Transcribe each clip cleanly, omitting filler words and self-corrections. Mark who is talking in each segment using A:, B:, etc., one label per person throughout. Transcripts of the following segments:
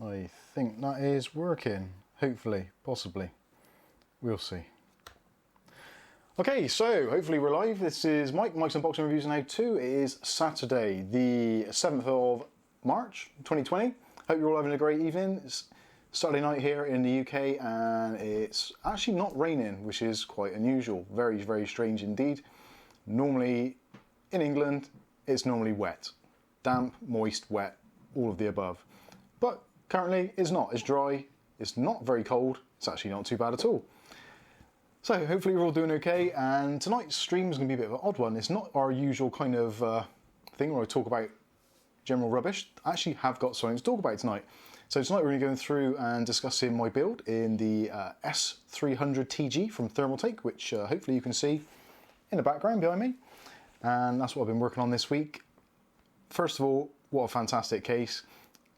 A: I think that is working, hopefully, possibly, we'll see. Okay, so hopefully we're live. This is Mike's Unboxing Reviews and How To. It is Saturday, the 7th of March, 2020. Hope you're all having a great evening. It's Saturday night here in the UK and it's actually not raining, which is quite unusual. Very, very strange indeed. Normally, in England, it's normally wet. Damp, moist, wet, all of the above. But currently it's not. It's dry, it's not very cold, it's actually not too bad at all. So hopefully you're all doing okay, and tonight's stream is going to be a bit of an odd one. It's not our usual kind of thing where I talk about general rubbish. I actually have got something to talk about tonight. So tonight we're going to go through and discussing my build in the S300TG from Thermaltake, which hopefully you can see in the background behind me. And that's what I've been working on this week. First of all, what a fantastic case.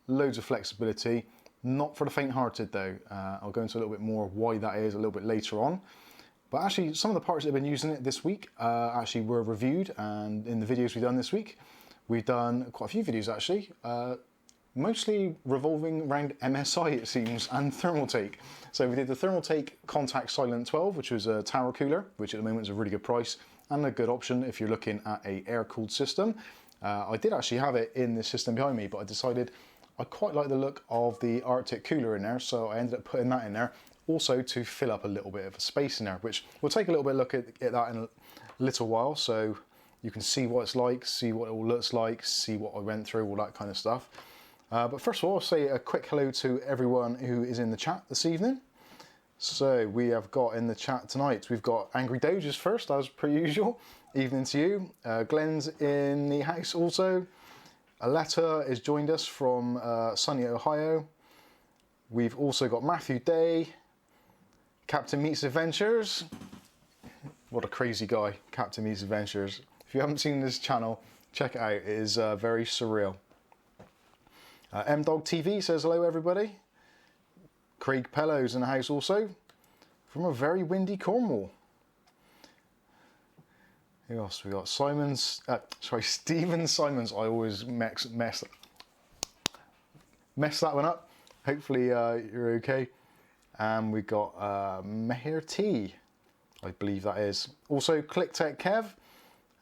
A: Loads of flexibility. Not for the faint-hearted though. I'll go into a little bit more why that is a little bit later on. But actually, some of the parts that have been using it this week actually were reviewed, and in the videos we've done this week, we've done quite a few videos actually, mostly revolving around MSI it seems, and Thermaltake. So we did the Thermaltake Contact Silent 12, which was a tower cooler, which at the moment is a really good price and a good option if you're looking at a air-cooled system. I did actually have it in the system behind me, but I decided I quite like the look of the Arctic cooler in there, so I ended up putting that in there, also to fill up a little bit of a space in there, which we'll take a little bit of look at that in a little while, so you can see what it's like, see what it all looks like, see what I went through, all that kind of stuff. But first of all, I'll say a quick hello to everyone who is in the chat this evening. So we have got in the chat tonight, we've got Angry Doges first, as per usual. Evening to you. Glenn's in the house also. Aletta has joined us from sunny Ohio. We've also got Matthew Day, Captain Meets Adventures. What a crazy guy, Captain Meets Adventures. If you haven't seen this channel, check it out. It is very surreal. MDog TV says hello everybody. Craig Pello's in the house also, from a very windy Cornwall. Who else we got? Stephen Simons. I always mess that one up. Hopefully you're okay. And we got Meher T, I believe that is. Also ClickTech Kev.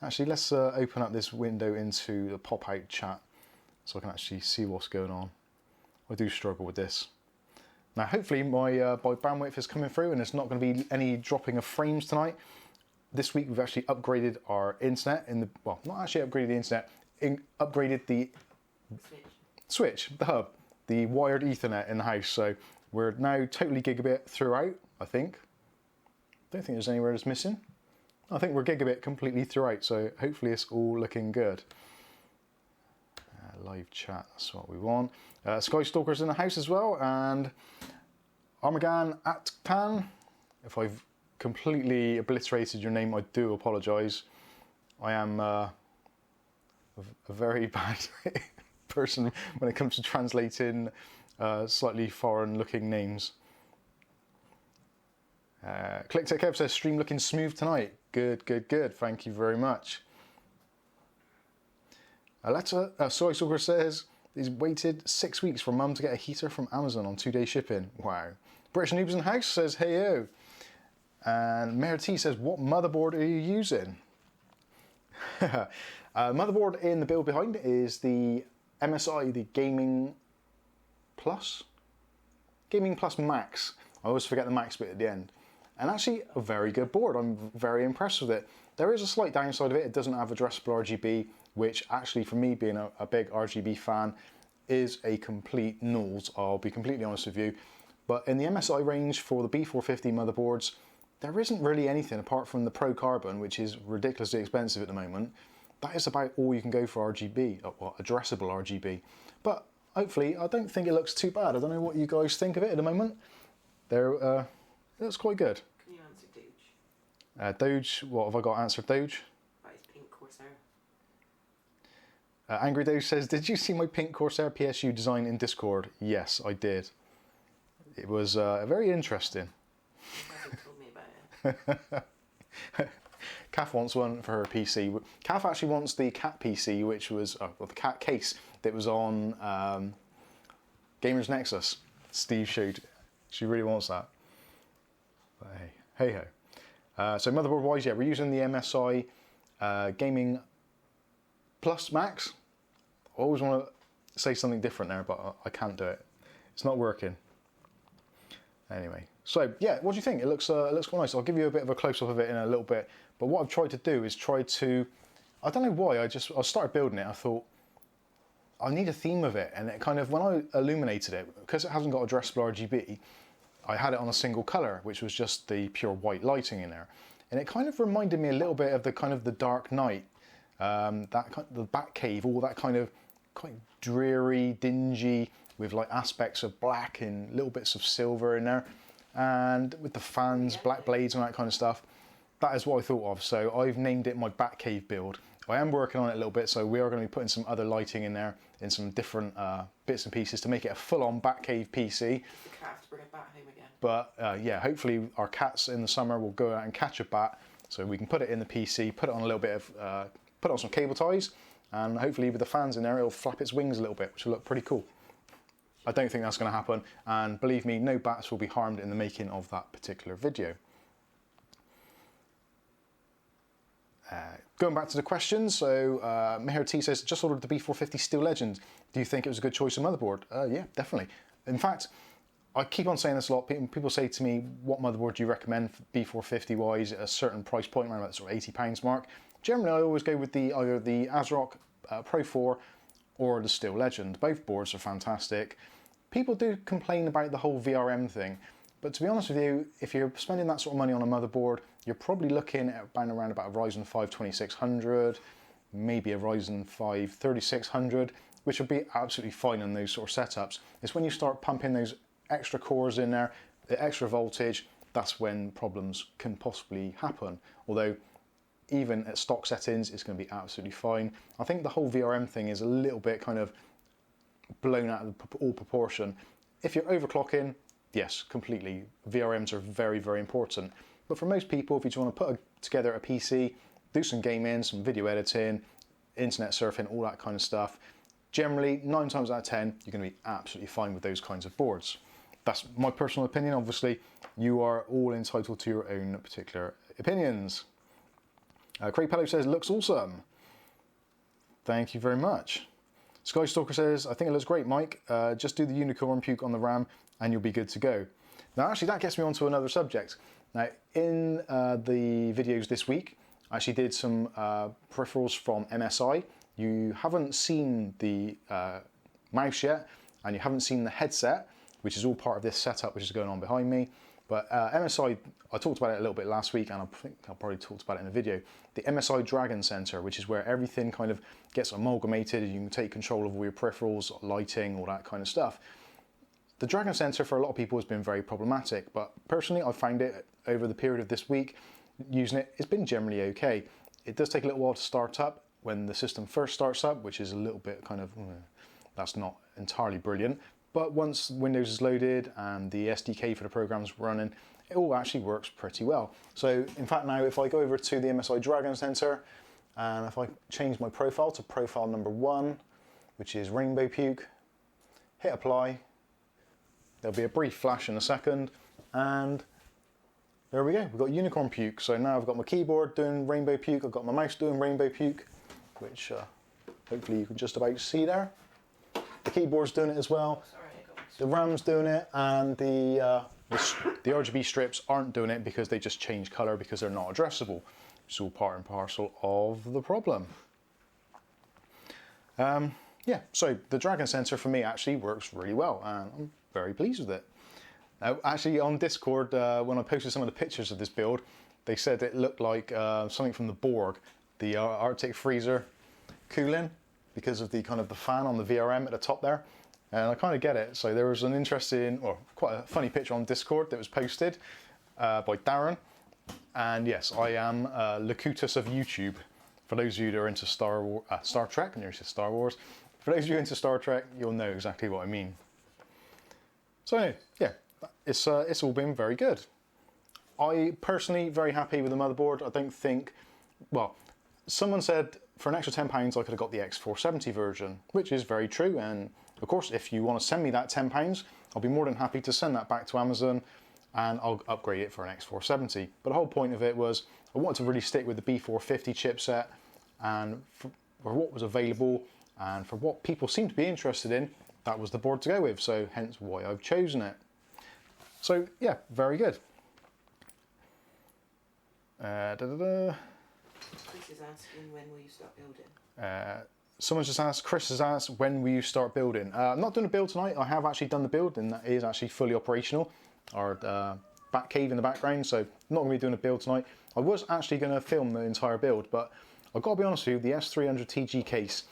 A: Actually, let's open up this window into the pop-out chat so I can actually see what's going on. I do struggle with this. Now, hopefully my bandwidth is coming through and it's not going to be any dropping of frames tonight. This week we've actually upgraded our internet well, not actually upgraded the internet, upgraded the switch, the hub, the wired Ethernet in the house. So we're now totally gigabit throughout, I think. Don't think there's anywhere that's missing. I think we're gigabit completely throughout, so hopefully it's all looking good. Live chat, that's what we want. Skystalker's in the house as well, and Armagan Atkan. If I've completely obliterated your name, I do apologise. I am a very bad person when it comes to translating slightly foreign looking names. ClickTech Kev says stream looking smooth tonight. Good, good, good. Thank you very much. Soy says he's waited 6 weeks for mum to get a heater from Amazon on 2-day shipping. Wow. British Noobs in the house says hey yo. And Meher T says, what motherboard are you using? Motherboard in the build behind is the MSI, the Gaming Plus Max. I always forget the Max bit at the end. And actually a very good board. I'm very impressed with it. There is a slight downside of it. It doesn't have addressable RGB, which actually for me being a big RGB fan is a complete nulls. I'll be completely honest with you. But in the MSI range for the B450 motherboards, there isn't really anything apart from the Pro Carbon, which is ridiculously expensive at the moment. That is about all you can go for RGB, well, addressable RGB. But hopefully, I don't think it looks too bad. I don't know what you guys think of it at the moment. It looks quite good.
B: Can you answer Doge?
A: Doge, what have I got answered Doge?
B: That is pink Corsair.
A: Angry Doge says, did you see my pink Corsair PSU design in Discord? Yes, I did. It was very interesting.
B: You haven't told me about it.
A: Kath wants one for her PC. Kath actually wants the cat PC, which was the cat case that was on Gamers Nexus. Steve showed. She really wants that. But hey ho. So motherboard wise, yeah, we're using the MSI Gaming Plus Max. I always want to say something different there, but I can't do it. It's not working. Anyway, so yeah, what do you think? It looks quite nice. I'll give you a bit of a close-up of it in a little bit. But what I've tried to do is I don't know why, I started building it, I thought, I need a theme of it. And it kind of, when I illuminated it, because it hasn't got addressable RGB, I had it on a single color, which was just the pure white lighting in there. And it kind of reminded me a little bit of the Dark Knight, the Batcave, all that kind of quite dreary, dingy, with like aspects of black and little bits of silver in there, and with the fans, black blades and that kind of stuff. That is what I thought of, so I've named it my Batcave build. I am working on it a little bit, so we are going to be putting some other lighting in there, in some different bits and pieces to make it a full-on Batcave PC.
B: The cat to bring a bat home again.
A: But yeah, hopefully our cats in the summer will go out and catch a bat, so we can put it in the PC, put it on a little bit of, put it on some cable ties, and hopefully with the fans in there, it'll flap its wings a little bit, which will look pretty cool. I don't think that's going to happen, and believe me, no bats will be harmed in the making of that particular video. Going back to the questions, so Meher T says, just ordered the B450 Steel Legend. Do you think it was a good choice of motherboard? Yeah, definitely. In fact, I keep on saying this a lot. People say to me, what motherboard do you recommend for B450 wise at a certain price point, around that sort of £80 mark? Generally, I always go with either the ASRock Pro 4 or the Steel Legend. Both boards are fantastic. People do complain about the whole VRM thing, but to be honest with you, if you're spending that sort of money on a motherboard, you're probably looking at around about a Ryzen 5 2600, maybe a Ryzen 5 3600, which would be absolutely fine in those sort of setups. It's when you start pumping those extra cores in there, the extra voltage, that's when problems can possibly happen. Although, even at stock settings, it's going to be absolutely fine. I think the whole VRM thing is a little bit kind of blown out of all proportion. If you're overclocking, yes, completely. VRMs are very, very important. But for most people, if you just want to put together a PC, do some gaming, some video editing, internet surfing, all that kind of stuff, generally 9 times out of 10, you're going to be absolutely fine with those kinds of boards. That's my personal opinion. Obviously, you are all entitled to your own particular opinions. Craig Pello says, looks awesome. Thank you very much. Skystalker says, I think it looks great, Mike. Just do the unicorn puke on the RAM and you'll be good to go. Now, actually, that gets me onto another subject. Now, in the videos this week, I actually did some peripherals from MSI. You haven't seen the mouse yet, and you haven't seen the headset, which is all part of this setup which is going on behind me. But MSI, I talked about it a little bit last week, and I think I probably talked about it in a video. The MSI Dragon Center, which is where everything kind of gets amalgamated, and you can take control of all your peripherals, lighting, all that kind of stuff. The Dragon Center for a lot of people has been very problematic, but personally I found it over the period of this week, using it, it's been generally okay. It does take a little while to start up when the system first starts up, which is a little bit kind of, that's not entirely brilliant. But once Windows is loaded and the SDK for the program's running, it all actually works pretty well. So in fact now, if I go over to the MSI Dragon Center, and if I change my profile to profile number 1, which is Rainbow Puke, hit apply, there'll be a brief flash in a second, and there we go, we've got Unicorn Puke. So now I've got my keyboard doing Rainbow Puke, I've got my mouse doing Rainbow Puke, which hopefully you can just about see there. The keyboard's doing it as well, the RAM's doing it, and the RGB strips aren't doing it because they just change color because they're not addressable. It's all part and parcel of the problem. Yeah, so the Dragon Sensor for me actually works really well, and I'm very pleased with it. Actually, on Discord, when I posted some of the pictures of this build, they said it looked like something from the Borg, the Arctic freezer cooling, because of the kind of the fan on the VRM at the top there. And I kind of get it. So there was an interesting, or quite a funny picture on Discord that was posted by Darren. And yes, I am Locutus of YouTube. For those of you that are into Star Trek, and you're into Star Wars, for those of you into Star Trek, you'll know exactly what I mean. So anyway, yeah, it's all been very good. I personally very happy with the motherboard. I don't think, well, someone said for an extra £10 I could have got the X470 version, which is very true. And of course, if you want to send me that £10, I'll be more than happy to send that back to Amazon and I'll upgrade it for an X470. But the whole point of it was I wanted to really stick with the B450 chipset, and for what was available and for what people seem to be interested in, that was the board to go with. So hence why I've chosen it. So yeah, very good.
B: Chris is asking, when will you start building?
A: Someone just asked, Chris has asked, when will you start building? I'm not doing a build tonight. I have actually done the build and that is actually fully operational. Our BATCAVE in the background, so not going to be doing a build tonight. I was actually going to film the entire build, but I've got to be honest with you, the S300TG case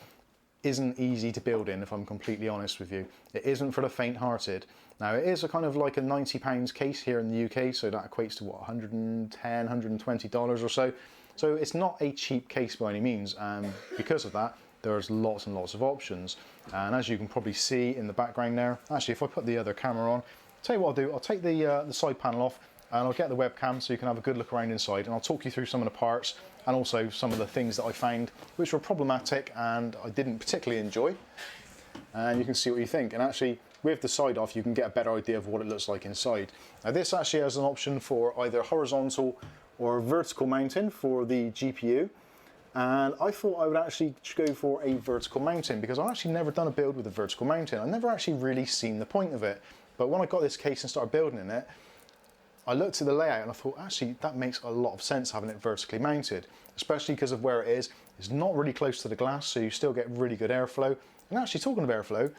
A: isn't easy to build in, if I'm completely honest with you. It isn't for the faint-hearted. Now, it is a kind of like a £90 case here in the UK, so that equates to what, $110, $120 or so. So it's not a cheap case by any means, and because of that, there's lots and lots of options. And as you can probably see in the background there, actually, if I put the other camera on, tell you what I'll do, I'll take the side panel off and I'll get the webcam so you can have a good look around inside, and I'll talk you through some of the parts and also some of the things that I found which were problematic and I didn't particularly enjoy. And you can see what you think. And actually, with the side off, you can get a better idea of what it looks like inside. Now this actually has an option for either horizontal or vertical mounting for the GPU. And I thought I would actually go for a vertical mounting because I've actually never done a build with a vertical mounting. I've never actually really seen the point of it. But when I got this case and started building in it, I looked at the layout and I thought, actually, that makes a lot of sense having it vertically mounted, especially because of where it is. It's not really close to the glass, so you still get really good airflow. And actually, talking of airflow,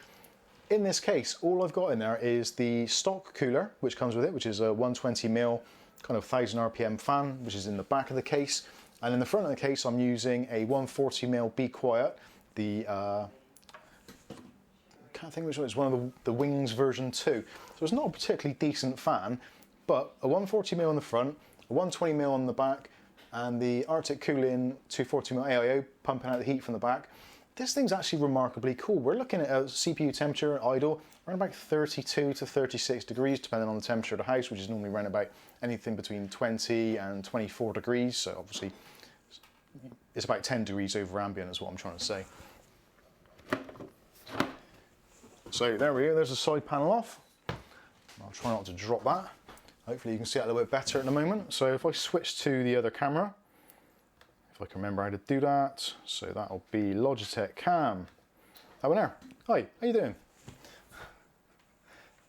A: in this case, all I've got in there is the stock cooler, which comes with it, which is a 120mm kind of 1000 RPM fan, which is in the back of the case. And in the front of the case, I'm using a 140mm Be Quiet, the can't think which one, it's one of the Wings version 2. So it's not a particularly decent fan, but a 140mm on the front, a 120mm on the back, and the Arctic Cooling 240mm AIO pumping out the heat from the back. This thing's actually remarkably cool. We're looking at a CPU temperature idle around about 32 to 36 degrees, depending on the temperature of the house, which is normally around about anything between 20 and 24 degrees. So obviously it's about 10 degrees over ambient is what I'm trying to say. So there we go, there's the side panel off. I'll try not to drop that. Hopefully you can see it a little bit better at the moment. So if I switch to the other camera, if I can remember how to do that, so that'll be Logitech Cam. That one there. Hi, how you doing?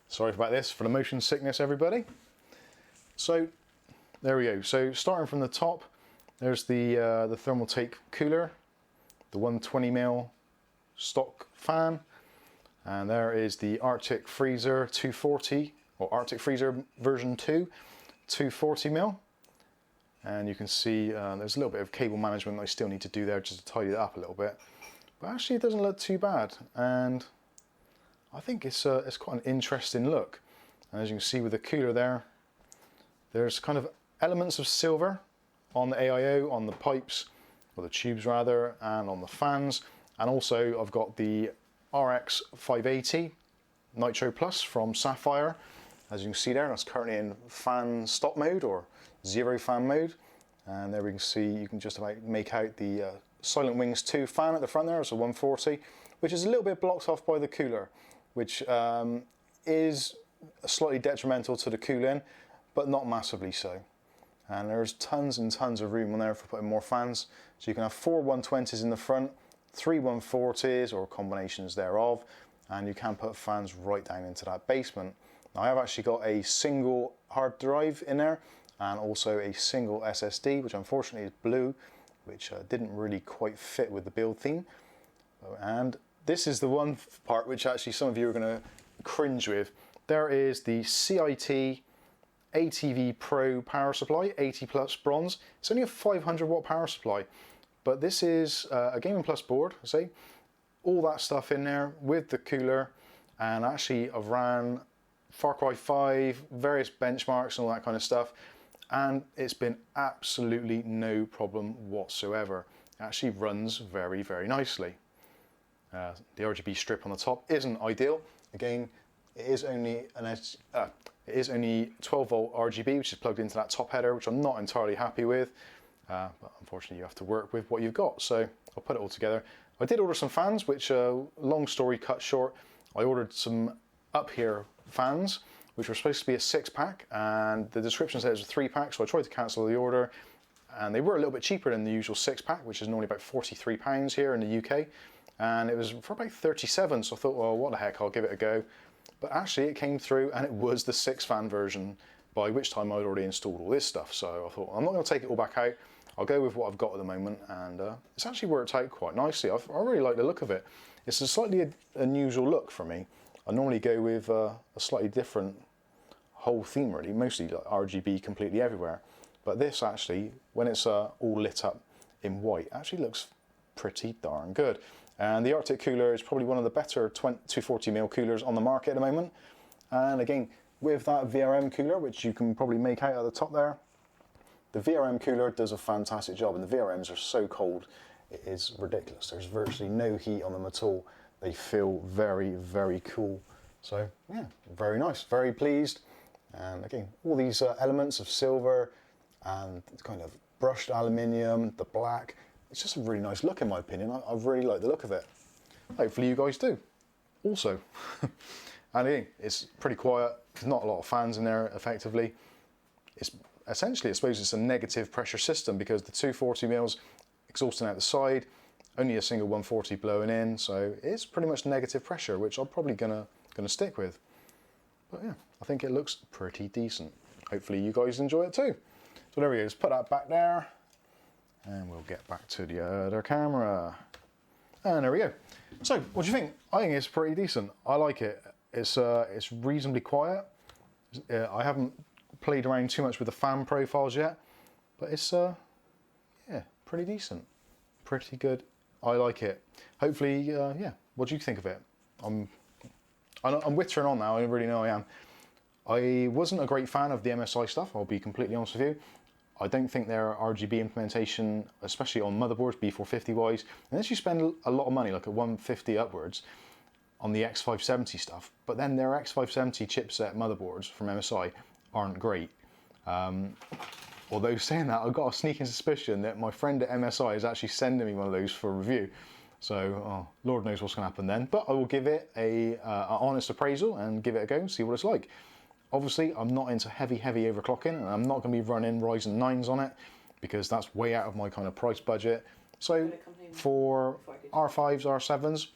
A: Sorry about this for the motion sickness, everybody. So there we go. So starting from the top, there's the Thermaltake cooler, the 120mm stock fan, and there is the Arctic Freezer 240, or Arctic Freezer version 2, 240mm. And you can see there's a little bit of cable management I still need to do there just to tidy that up a little bit. But actually it doesn't look too bad, and I think it's quite an interesting look. And as you can see with the cooler there, there's kind of elements of silver on the AIO, on the pipes, or the tubes rather, and on the fans. And also I've got the RX 580 Nitro Plus from Sapphire. As you can see there, that's currently in fan stop mode or zero fan mode. And there we can see, you can just about make out the Silent Wings 2 fan at the front there. It's a 140, which is a little bit blocked off by the cooler, which is slightly detrimental to the cooling, but not massively so. And there's tons and tons of room on there for putting more fans. So you can have 4 120s in the front, 3 140s or combinations thereof, and you can put fans right down into that basement. Now I have actually got a single hard drive in there and also a single SSD, which unfortunately is blue, which didn't really quite fit with the build theme. And this is the one part which actually some of you are going to cringe with. there is the CIT ATV Pro power supply, 80 plus bronze. It's only a 500 watt power supply, but this is a Gaming Plus board, see? All that stuff in there with the cooler, and actually I've ran Far Cry 5, various benchmarks and all that kind of stuff, and it's been absolutely no problem whatsoever. It actually runs very, very nicely. The RGB strip on the top isn't ideal. Again, it is only 12 volt RGB, which is plugged into that top header, which I'm not entirely happy with. But unfortunately you have to work with what you've got, so I'll put it all together. I did order some fans, which, long story cut short, I ordered some up here fans, which were supposed to be a 6-pack, and the description says it was a 3-pack, so I tried to cancel the order, and they were a little bit cheaper than the usual 6-pack, which is normally about £43 here in the UK, and it was for about 37, so I thought, well, what the heck, I'll give it a go. But actually it came through and it was the 6-fan version, by which time I'd already installed all this stuff, so I thought, I'm not going to take it all back out, I'll go with what I've got at the moment, and it's actually worked out quite nicely. I really like the look of it. It's a slightly unusual look for me. I normally go with a slightly different whole theme really, mostly like RGB completely everywhere. But this actually, when it's all lit up in white, actually looks pretty darn good. And the Arctic cooler is probably one of the better 240mm coolers on the market at the moment. And again, with that VRM cooler, which you can probably make out at the top there, the VRM cooler does a fantastic job, and the VRMs are so cold, it is ridiculous. There's virtually no heat on them at all. They feel very, very cool. So yeah, very nice, very pleased. And again, all these elements of silver and kind of brushed aluminium, the black, it's just a really nice look in my opinion. I really like the look of it. Hopefully you guys do also. And again, it's pretty quiet. There's not a lot of fans in there effectively. It's essentially, I suppose it's a negative pressure system because the 240mm exhausting out the side, only a single 140 blowing in, so it's pretty much negative pressure, which I'm probably gonna stick with. But yeah, I think it looks pretty decent. Hopefully you guys enjoy it too. So there we go, just put that back there, and we'll get back to the other camera. And there we go. So, what do you think? I think it's pretty decent. I like it. It's reasonably quiet. I haven't played around too much with the fan profiles yet, but it's yeah, pretty decent, pretty good. I like it. Hopefully, yeah. What do you think of it? I'm wittering on now. I really know I am. I wasn't a great fan of the MSI stuff. I'll be completely honest with you. I don't think their RGB implementation, especially on motherboards, B450 wise, unless you spend a lot of money, like at 150 upwards, on the X570 stuff, but then their X570 chipset motherboards from MSI aren't great. Although saying that, I've got a sneaking suspicion that my friend at MSI is actually sending me one of those for review. So, oh, Lord knows what's going to happen then. But I will give it an honest appraisal and give it a go and see what it's like. Obviously, I'm not into heavy overclocking, and I'm not going to be running Ryzen 9s on it because that's way out of my kind of price budget. So for R5s, R7s,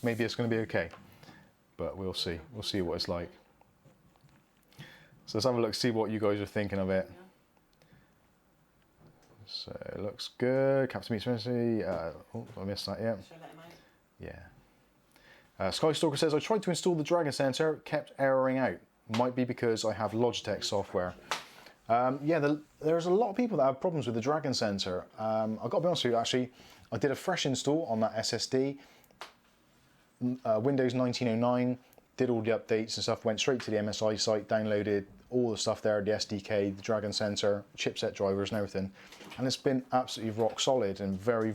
A: maybe it's going to be okay. But we'll see. We'll see what it's like. So let's have a look, see what you guys are thinking of it. So it looks good. Captain Meets Messi. Oh, I missed that, yeah. Yeah. Skystalker says, I tried to install the Dragon sensor, kept erroring out. Might be because I have Logitech software. Yeah, there's a lot of people that have problems with the Dragon sensor. I've got to be honest with you, actually, I did a fresh install on that SSD. Windows 1909, did all the updates and stuff, went straight to the MSI site, downloaded all the stuff there, the SDK, the Dragon sensor, chipset drivers and everything. And it's been absolutely rock solid and very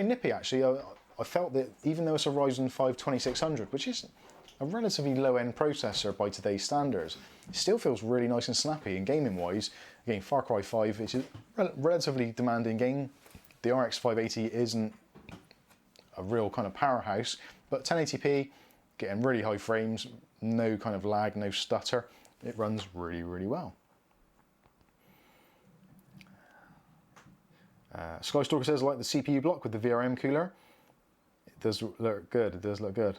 A: nippy actually. I felt that even though it's a Ryzen 5 2600, which is a relatively low-end processor by today's standards, it still feels really nice and snappy. And gaming-wise, again, Far Cry 5 is a relatively demanding game. The RX 580 isn't a real kind of powerhouse, but 1080p, getting really high frames, no kind of lag, no stutter. It runs really well. Skystalker says, I like the CPU block with the VRM cooler. It does look good. It does look good.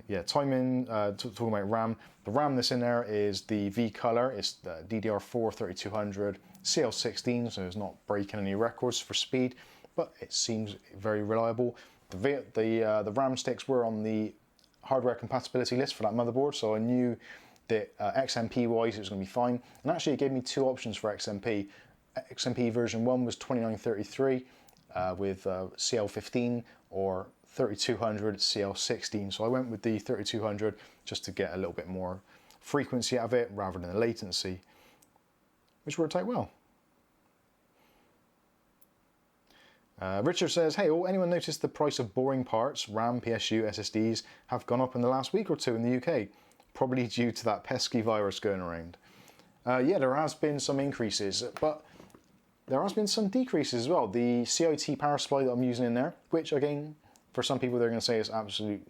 A: Yeah, timing, talking about RAM. The RAM that's in there is the V color. It's the DDR4 3200 CL16, so it's not breaking any records for speed, but it seems very reliable. The RAM sticks were on the hardware compatibility list for that motherboard, so I knew that XMP wise it was going to be fine. And actually it gave me two options for XMP. XMP version 1 was 2933 with CL15 or 3200 CL16. So I went with the 3200 just to get a little bit more frequency out of it rather than the latency, which worked out well. Richard says, hey all, anyone noticed the price of boring parts, RAM, PSU, SSDs have gone up in the last week or two in the UK? Probably due to that pesky virus going around. Yeah, there has been some increases, but there has been some decreases as well. The CIT power supply that I'm using in there, which again, for some people they're going to say is absolute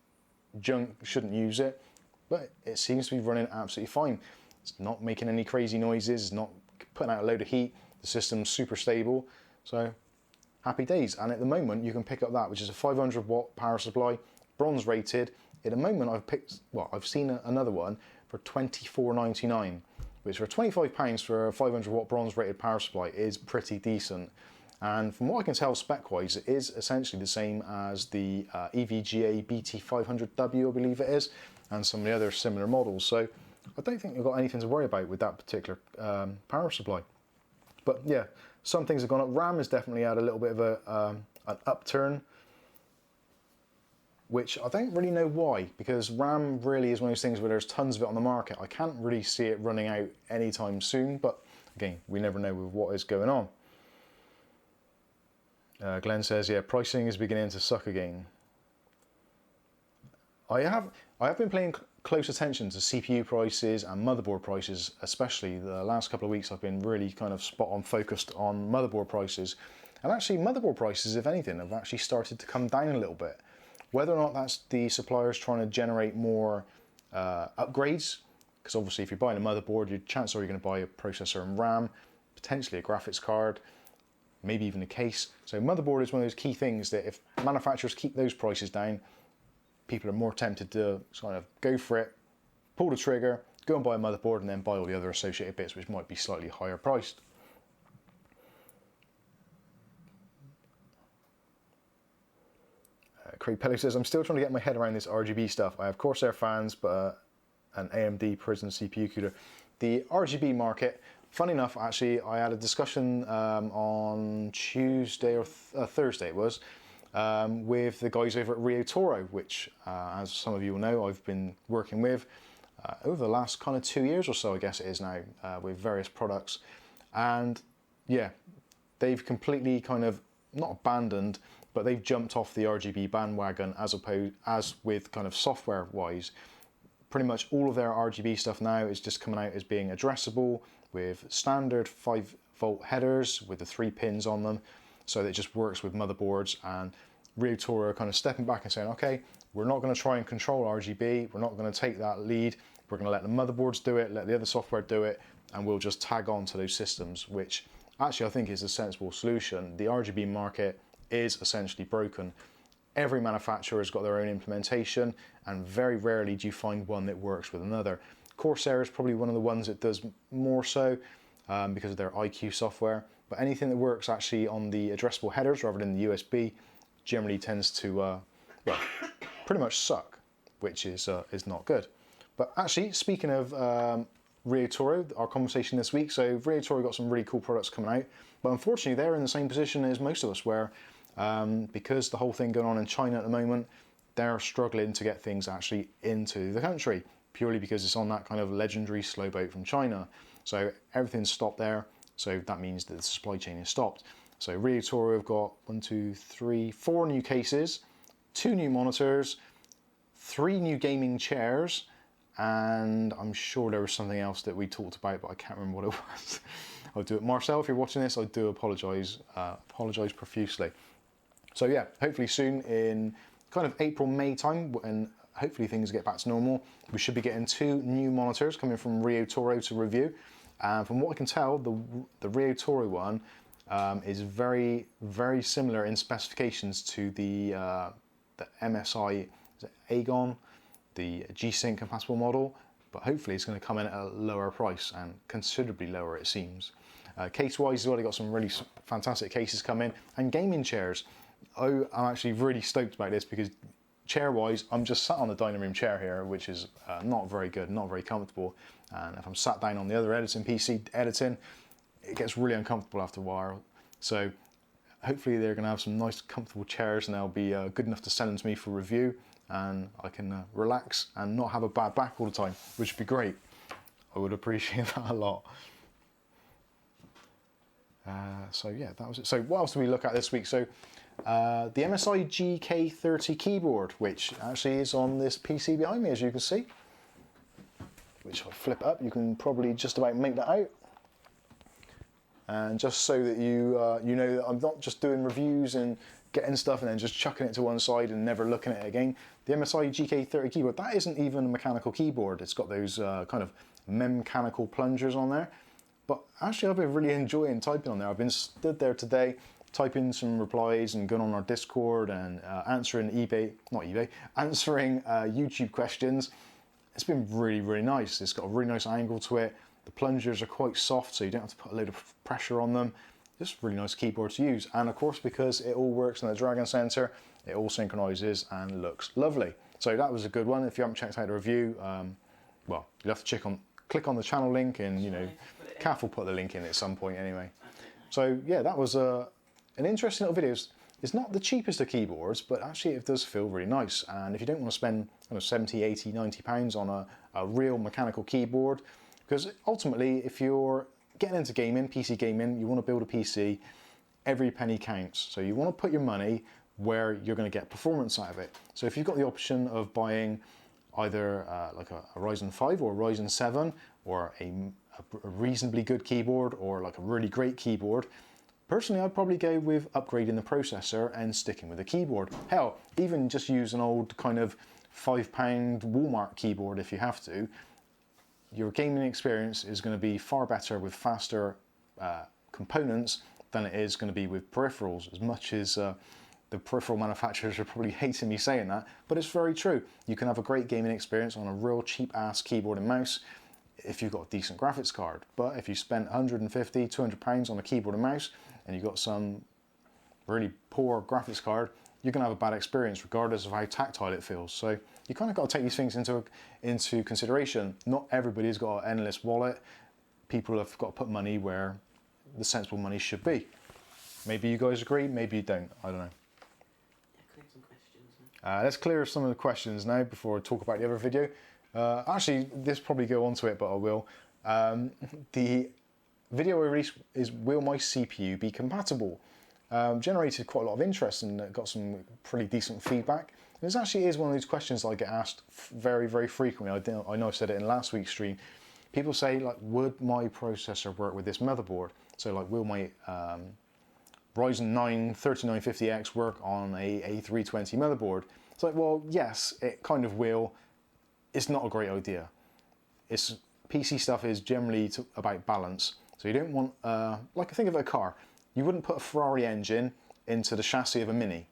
A: junk, shouldn't use it, but it seems to be running absolutely fine. It's not making any crazy noises, it's not putting out a load of heat, the system's super stable, so happy days. And at the moment you can pick up that, which is a 500 watt power supply, bronze rated. At the moment I've seen another one for £24.99, which for £25 for a 500 watt bronze rated power supply is pretty decent. And from what I can tell spec wise, it is essentially the same as the EVGA BT500W, I believe it is, and some of the other similar models. So I don't think you've got anything to worry about with that particular power supply. But yeah, some things have gone up. RAM has definitely had a little bit of an upturn, which I don't really know why, because RAM really is one of those things where there's tons of it on the market. I can't really see it running out anytime soon, but again, we never know with what is going on. Glenn says, yeah, pricing is beginning to suck again. I have been paying close attention to CPU prices and motherboard prices, especially the last couple of weeks. I've been really kind of spot on focused on motherboard prices, and actually motherboard prices, if anything, have actually started to come down a little bit. Whether or not that's the suppliers trying to generate more upgrades, because obviously if you're buying a motherboard, your chances are you're going to buy a processor and RAM, potentially a graphics card, maybe even a case. So motherboard is one of those key things that if manufacturers keep those prices down, people are more tempted to kind of go for it, pull the trigger, go and buy a motherboard, and then buy all the other associated bits which might be slightly higher priced. Craig Pelly says, I'm still trying to get my head around this RGB stuff. I have Corsair fans, but an AMD Prism CPU cooler. The RGB market, funny enough, actually, I had a discussion on Tuesday or Thursday it was, with the guys over at Rio Toro, which, as some of you will know, I've been working with over the last kind of 2 years or so, I guess it is now, with various products. And yeah, they've completely kind of, not abandoned, but they've jumped off the RGB bandwagon as with kind of software-wise. Pretty much all of their RGB stuff now is just coming out as being addressable with standard 5-volt headers with the 3 pins on them, so that it just works with motherboards. And Rio Toro are kind of stepping back and saying, okay, we're not going to try and control RGB, we're not going to take that lead, we're going to let the motherboards do it, let the other software do it, and we'll just tag on to those systems, which actually I think is a sensible solution. The RGB market is essentially broken. Every manufacturer has got their own implementation, and very rarely do you find one that works with another. Corsair is probably one of the ones that does more so because of their IQ software, but anything that works actually on the addressable headers rather than the USB generally tends to well, pretty much suck, which is not good. But actually, speaking of Rio Toro, our conversation this week, so Rio Toro got some really cool products coming out, but unfortunately they're in the same position as most of us, where because the whole thing going on in China at the moment, they're struggling to get things actually into the country, purely because it's on that kind of legendary slow boat from China. So everything's stopped there, so that means that the supply chain is stopped. So Rio Toro have got 4 new cases, 2 new monitors, 3 new gaming chairs, and I'm sure there was something else that we talked about, but I can't remember what it was. I'll do it. Marcel, if you're watching this, I do apologise profusely. So yeah, hopefully soon in kind of April, May time, when hopefully things get back to normal, we should be getting 2 new monitors coming from Rio Toro to review. And from what I can tell, the Rio Toro one is very, very similar in specifications to the MSI, is it Aegon, the G-Sync compatible model, but hopefully it's going to come in at a lower price, and considerably lower it seems. Case-wise as well, they got some really fantastic cases come in, and gaming chairs. I'm actually really stoked about this because chair-wise, I'm just sat on the dining room chair here, which is not very good, not very comfortable. And if I'm sat down on the other editing PC editing, it gets really uncomfortable after a while. So hopefully they're going to have some nice comfortable chairs and they'll be good enough to send them to me for review, and I can relax and not have a bad back all the time, which would be great. I would appreciate that a lot. So yeah, that was it. So what else did we look at this week? So the MSI GK30 keyboard, which actually is on this PC behind me, as you can see. Which if I flip up, you can probably just about make that out. And just so that you you know that I'm not just doing reviews and getting stuff and then just chucking it to one side and never looking at it again. The MSI GK30 keyboard, that isn't even a mechanical keyboard. It's got those kind of mechanical plungers on there. But actually, I've been really enjoying typing on there. I've been stood there today, typing some replies and going on our Discord and answering answering YouTube questions. It's been really, really nice. It's got a really nice angle to it. The plungers are quite soft, so you don't have to put a load of pressure on them. Just a really nice keyboard to use. And of course, because it all works in the Dragon sensor, it all synchronizes and looks lovely. So that was a good one. If you haven't checked out the review, well, you'll have to click on the channel link, and you know, Kath will put the link in at some point anyway. So yeah, that was an interesting little video. It's not the cheapest of keyboards, but actually it does feel really nice. And if you don't want to spend 70, 80, 90 pounds on a real mechanical keyboard, because ultimately if you're getting into gaming, PC gaming, you want to build a PC, every penny counts. So you want to put your money where you're going to get performance out of it. So if you've got the option of buying either like a Ryzen 5 or a Ryzen 7 or a reasonably good keyboard or like a really great keyboard, personally I'd probably go with upgrading the processor and sticking with the keyboard. Hell, even just use an old kind of £5 Walmart keyboard if you have to. Your gaming experience is going to be far better with faster components than it is going to be with peripherals, as much as the peripheral manufacturers are probably hating me saying that, but it's very true. You can have a great gaming experience on a real cheap ass keyboard and mouse if you've got a decent graphics card. But if you spent 150, 200 pounds on a keyboard and mouse and you've got some really poor graphics card, you're going to have a bad experience regardless of how tactile it feels. So you kind of got to take these things into consideration. Not everybody's got an endless wallet. People have got to put money where the sensible money should be. Maybe you guys agree, maybe you don't, I don't know. Let's clear some of the questions now before I talk about the other video. Actually, this probably go on to it, but I will. The video I released is, will my CPU be compatible? Generated quite a lot of interest and got some pretty decent feedback. This actually is one of those questions I get asked very, very frequently. I know I said it in last week's stream. People say, like, would my processor work with this motherboard? So like, will my Ryzen 9 3950X work on a A320 motherboard? It's like, well, yes, it kind of will. It's not a great idea. PC stuff is generally about balance. So you don't want, like, think of a car. You wouldn't put a Ferrari engine into the chassis of a Mini.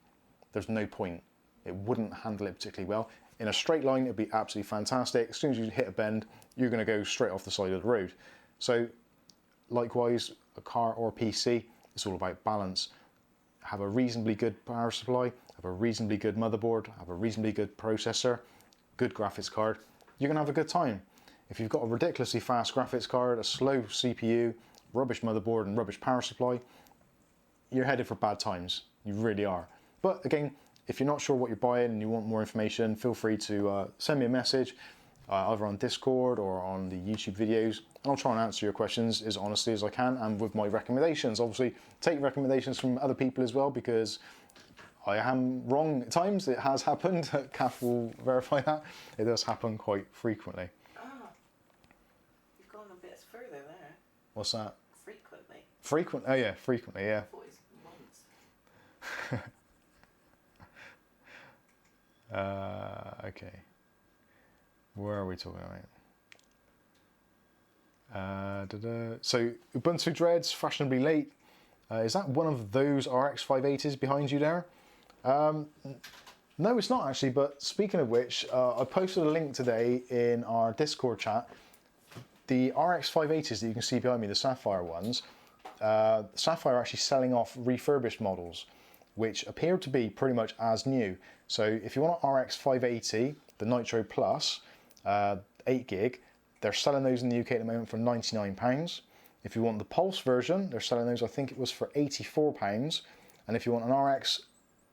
A: There's no point. It wouldn't handle it particularly well. In a straight line, it'd be absolutely fantastic. As soon as you hit a bend, you're going to go straight off the side of the road. So likewise, a car or a PC, it's all about balance. Have a reasonably good power supply, have a reasonably good motherboard, have a reasonably good processor, good graphics card, you're going to have a good time. If you've got a ridiculously fast graphics card, a slow CPU, rubbish motherboard and rubbish power supply, you're headed for bad times. You really are. But again, if you're not sure what you're buying and you want more information, feel free to send me a message either on Discord or on the YouTube videos, and I'll try and answer your questions as honestly as I can and with my recommendations. Obviously, take recommendations from other people as well, because I am wrong at times. It has happened. Kath will verify that. It does happen quite frequently.
B: Ah, you've gone a bit further there.
A: What's that?
B: Frequently.
A: Frequent? Oh yeah, frequently, yeah.
B: I thought it was once.
A: Okay. Where are we talking about? So Ubuntu Dreads, fashionably late. Is that one of those RX 580s behind you there? No, it's not actually, but speaking of which, I posted a link today in our Discord chat. The RX 580s that you can see behind me, the Sapphire ones, Sapphire are actually selling off refurbished models. which appear to be pretty much as new. So if you want an RX 580, the Nitro Plus, 8 gig, they're selling those in the UK at the moment for £99. If you want the Pulse version, they're selling those, I think it was for £84. And if you want an RX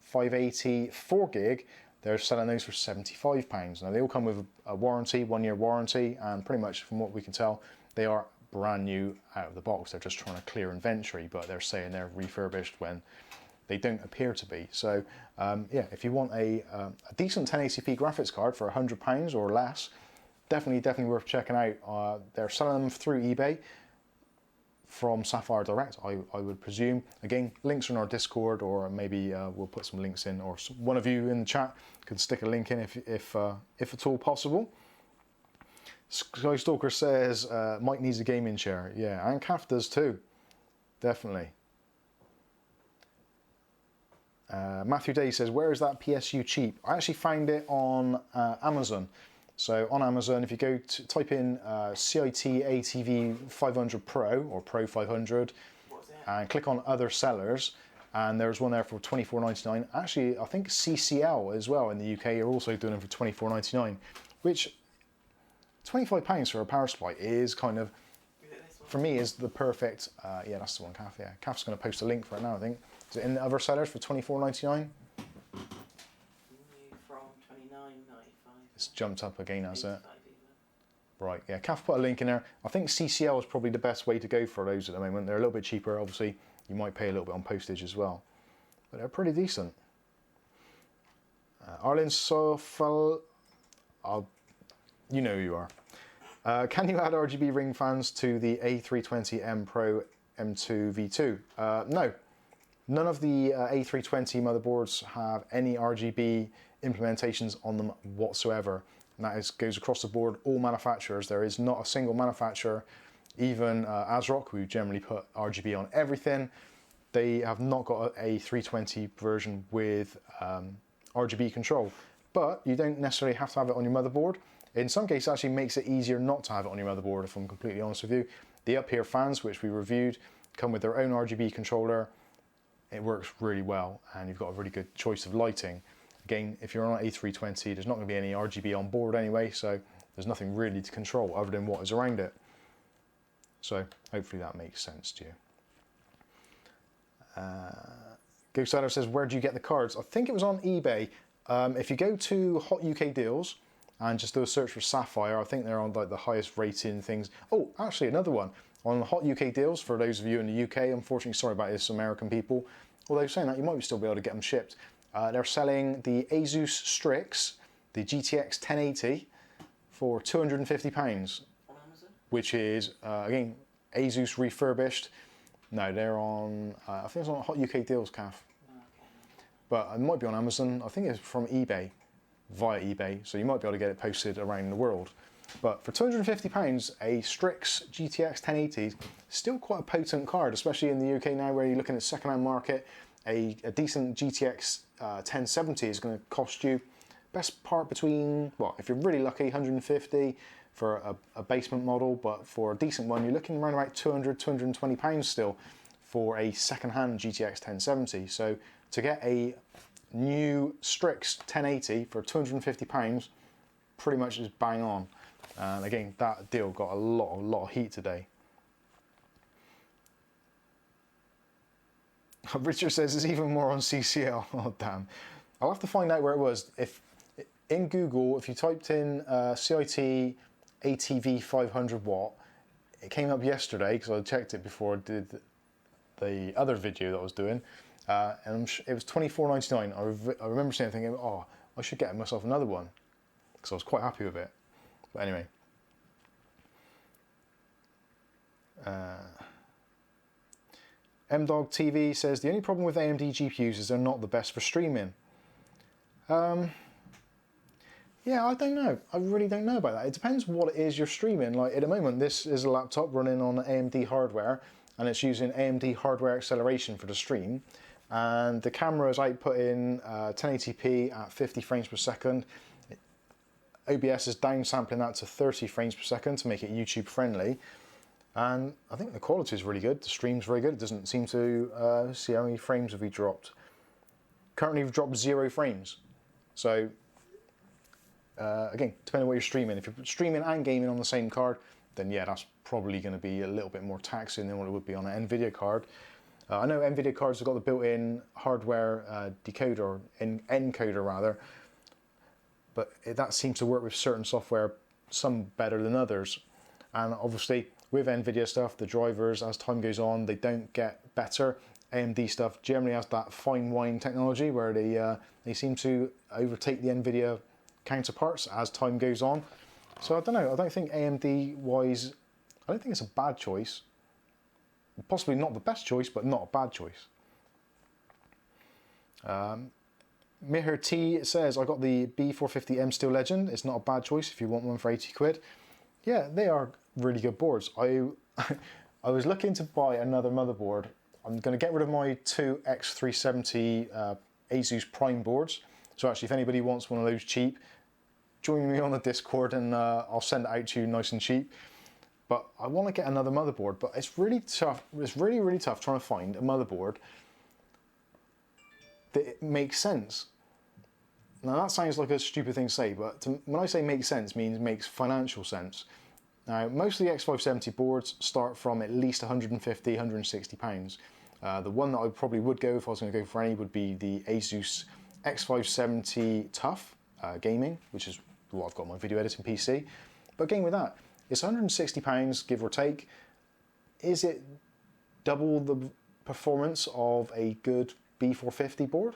A: 580 4 gig, they're selling those for £75. Now they all come with a warranty, 1-year warranty, and pretty much from what we can tell, they are brand new out of the box. They're just trying to clear inventory, but they're saying they're refurbished when they don't appear to be. So yeah, if you want a decent 1080p graphics card for £100 or less, definitely worth checking out. They're selling them through eBay from Sapphire Direct, I would presume. Again, links are in our Discord, or maybe we'll put some links in, or one of you in the chat could stick a link in if at all possible. Skystalker says Mike needs a gaming chair. Yeah, and Kaf does too, definitely. Matthew Day says, where is that PSU cheap? I actually found it on Amazon. So on Amazon, if you go to type in CIT ATV 500 Pro or Pro 500 and click on other sellers, and there's one there for £24.99. Actually, I think CCL as well in the UK are also doing them for £24.99, which £25 for a power supply is kind of, for me, is the perfect, yeah, that's the one, Kath, yeah. Kath's going to post a link for it now, I think. Is it in the other sellers for £24.99? It's jumped up again, has it? Right, yeah, Kath put a link in there. I think CCL is probably the best way to go for those at the moment. They're a little bit cheaper, obviously. You might pay a little bit on postage as well. But they're pretty decent. Arlen Sofal, you know who you are. Can you add RGB ring fans to the A320M Pro M2 V2? No. None of the A320 motherboards have any RGB implementations on them whatsoever. And that goes across the board, all manufacturers. There is not a single manufacturer, even ASRock, who generally put RGB on everything. They have not got a 320 version with RGB control. But you don't necessarily have to have it on your motherboard. In some cases, it actually makes it easier not to have it on your motherboard, if I'm completely honest with you. The up here fans, which we reviewed, come with their own RGB controller. It works really well, and you've got a really good choice of lighting. Again, if you're on an A320, there's not going to be any RGB on board anyway, so there's nothing really to control other than what is around it. So hopefully that makes sense to you. Ghost Adder says, where do you get the cards? I think it was on eBay. If you go to Hot UK Deals and just do a search for Sapphire, I think they're on like the highest rating things. Oh, actually another one. On Hot UK Deals, for those of you in the UK, unfortunately, sorry about this, American people. Although saying that, you might still be able to get them shipped. They're selling the Asus Strix, the GTX 1080, for £250. On Amazon? Which is, again, Asus refurbished. No, they're on, I think it's on Hot UK Deals, Kath. Oh, okay. But it might be on Amazon. I think it's from eBay, via eBay, so you might be able to get it posted around the world. But for £250, a Strix GTX 1080 is still quite a potent card, especially in the UK now where you're looking at the second-hand market. A decent GTX 1070 is going to cost you best part between, well, if you're really lucky, 150 for a basement model, but for a decent one, you're looking around about £200–220 still for a second-hand GTX 1070. So to get a new Strix 1080 for £250, pretty much is bang on. And again, that deal got a lot of heat today. Richard says there's even more on CCL. Oh damn! I'll have to find out where it was. If in Google, if you typed in CIT ATV 500 watt, it came up yesterday because I checked it before I did the other video that I was doing, and it was £24.99. I remember saying, thinking, oh, I should get myself another one because I was quite happy with it. But anyway. MDog TV says the only problem with AMD GPUs is they're not the best for streaming. Yeah, I don't know. I really don't know about that. It depends what it is you're streaming. Like at the moment, this is a laptop running on AMD hardware, and it's using AMD hardware acceleration for the stream. And the camera is outputting 1080p at 50 frames per second. OBS is downsampling that to 30 frames per second to make it YouTube friendly. And I think the quality is really good. The stream's very good. It doesn't seem to see how many frames have we dropped. currently we've dropped 0 frames. So again, depending on what you're streaming. If you're streaming and gaming on the same card, then yeah, that's probably going to be a little bit more taxing than what it would be on an NVIDIA card. I know NVIDIA cards have got the built-in hardware decoder, encoder rather, but that seems to work with certain software, some better than others. And obviously with NVIDIA stuff, the drivers, as time goes on, they don't get better. AMD stuff generally has that fine wine technology where they seem to overtake the NVIDIA counterparts as time goes on. So I don't know, I don't think AMD wise, I don't think it's a bad choice. Possibly not the best choice, but not a bad choice. Mihir T says, I got the B450M Steel Legend. It's not a bad choice if you want one for 80 quid. Yeah, they are really good boards. I was looking to buy another motherboard. I'm going to get rid of my 2 X370 Asus Prime boards. So actually, if anybody wants one of those cheap, join me on the Discord and I'll send it out to you nice and cheap. But I want to get another motherboard, but it's really tough. It's really, really tough trying to find a motherboard that makes sense. Now that sounds like a stupid thing to say, but when I say makes sense, means makes financial sense. Now, most of the X570 boards start from at least 150, 160 pounds. The one that I probably would go if I was going to go for any would be the Asus X570 Tough Gaming, which is what I've got on my video editing PC. But again with that, it's £160, give or take. Is it double the performance of a good B450 board?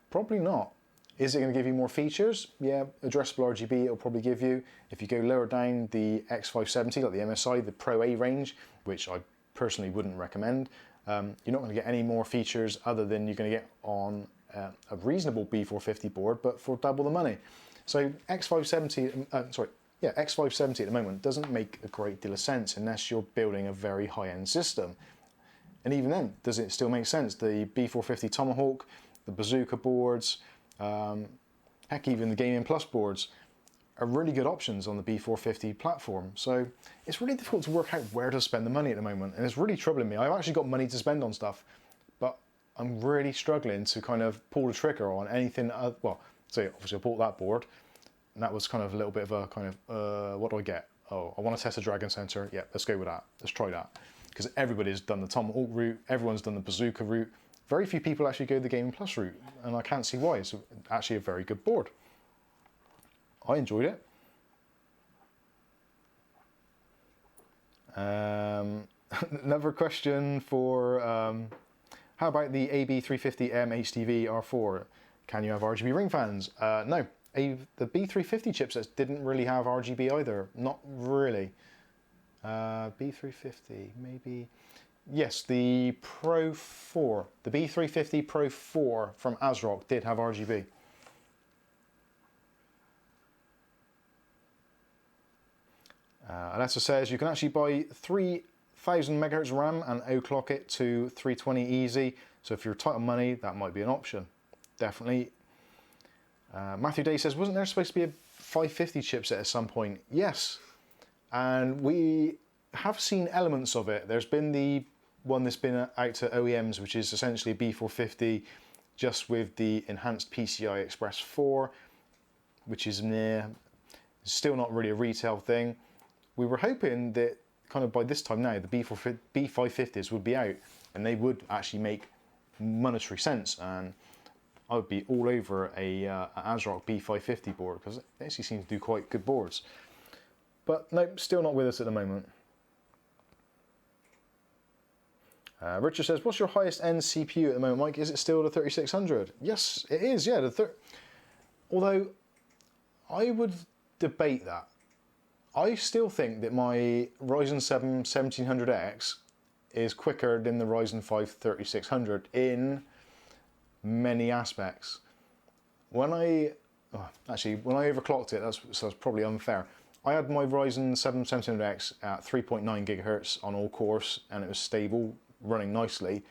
A: Probably not. Is it going to give you more features? Yeah, addressable RGB it'll probably give you. If you go lower down the X570, like the MSI, the Pro A range, which I personally wouldn't recommend, you're not going to get any more features other than you're going to get on a reasonable B450 board, but for double the money. So X570 at the moment doesn't make a great deal of sense unless you're building a very high-end system. And even then, does it still make sense? The B450 Tomahawk, the Bazooka boards, heck, even the Gaming Plus boards are really good options on the B450 platform. So it's really difficult to work out where to spend the money at the moment, and it's really troubling me. I've actually got money to spend on stuff, but I'm really struggling to kind of pull the trigger on anything. Well, so obviously I bought that board, and that was kind of a little bit of a kind of, what do I get? Oh, I want to test a Dragon Sensor. Yeah, let's go with that. Let's try that. Because everybody's done the Tomahawk route, everyone's done the Bazooka route. Very few people actually go the Gaming Plus route, and I can't see why. It's actually a very good board. I enjoyed it. Another question for, how about the AB350M HDV R4? Can you have RGB ring fans? No. The B350 chipsets didn't really have RGB either. Not really. B350, maybe. Yes, the Pro 4. The B350 Pro 4 from ASRock did have RGB. Alessa says you can actually buy 3000 MHz RAM and overclock it to 320 easy. So if you're tight on money, that might be an option. Definitely. Matthew Day says, wasn't there supposed to be a 550 chipset at some point? Yes. And we have seen elements of it. There's been the one that's been out to OEMs, which is essentially a B450 just with the enhanced PCI Express 4, which is still not really a retail thing. We were hoping that kind of by this time now, the B550s would be out and they would actually make monetary sense. And I would be all over a ASRock B550 board because it actually seems to do quite good boards. But no, still not with us at the moment. Richard says, what's your highest end CPU at the moment, Mike? Is it still the 3600? Yes, it is, yeah. Although, I would debate that. I still think that my Ryzen 7 1700X is quicker than the Ryzen 5 3600 in many aspects. When I overclocked it, that's probably unfair. I had my Ryzen 7 1700X at 3.9 GHz on all cores, and it was stable, running nicely,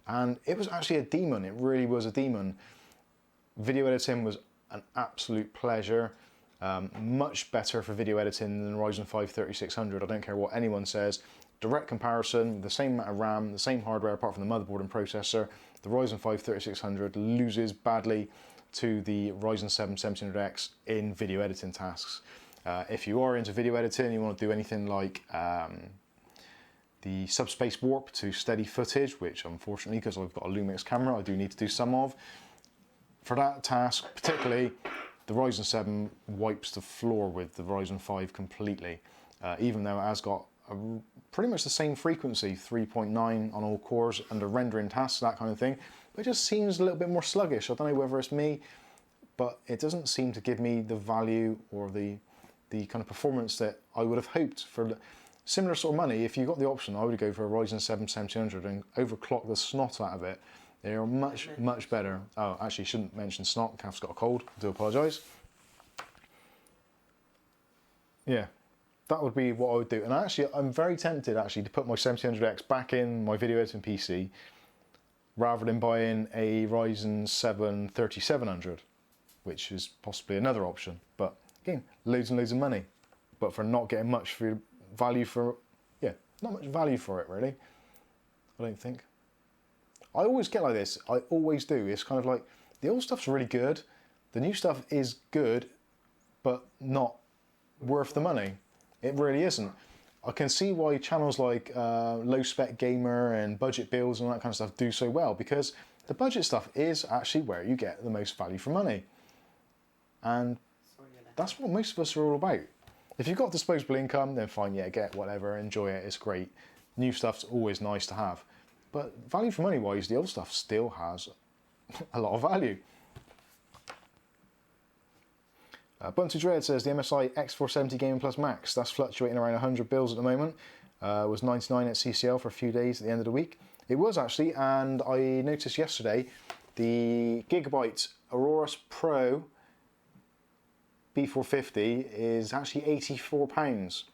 A: and it was actually a demon. It really was a demon. Video editing was an absolute pleasure. Much better for video editing than the Ryzen 5 3600. I don't care what anyone says. direct comparison, the same amount of RAM, the same hardware apart from the motherboard and processor, the Ryzen 5 3600 loses badly to the Ryzen 7 1700X in video editing tasks. If you are into video editing, you want to do anything like the subspace warp to steady footage, which unfortunately, because I've got a Lumix camera, I do need to do some of. For that task, particularly, the Ryzen 7 wipes the floor with the Ryzen 5 completely, even though it has got pretty much the same frequency, 3.9 on all cores under rendering tasks, that kind of thing. But it just seems a little bit more sluggish. I don't know whether it's me, but it doesn't seem to give me the value or the kind of performance that I would have hoped for. Similar sort of money, if you got the option, I would go for a Ryzen 7 1700 and overclock the snot out of it. They are much, much better. Oh, actually, shouldn't mention snot. Kath's got a cold. I do apologise. Yeah, that would be what I would do. And actually, I'm very tempted actually to put my 1700X back in my video editing PC rather than buying a Ryzen 7 3700, which is possibly another option. But again, loads and loads of money, but for not getting much value for, yeah, not much value for it really, I don't think. I always get like this, I always do. It's kind of like, the old stuff's really good, the new stuff is good, but not worth the money. It really isn't. I can see why channels like Low Spec Gamer and Budget Builds and all that kind of stuff do so well, because the budget stuff is actually where you get the most value for money. And that's what most of us are all about. If you've got disposable income, then fine, yeah, get whatever, enjoy it, it's great. New stuff's always nice to have. But value for money wise, the old stuff still has a lot of value. Bunty Dread says the MSI X470 Gaming Plus Max, that's fluctuating around 100 bills at the moment. Was 99 at CCL for a few days at the end of the week. It was actually, and I noticed yesterday the Gigabyte Aorus Pro B450 is actually £84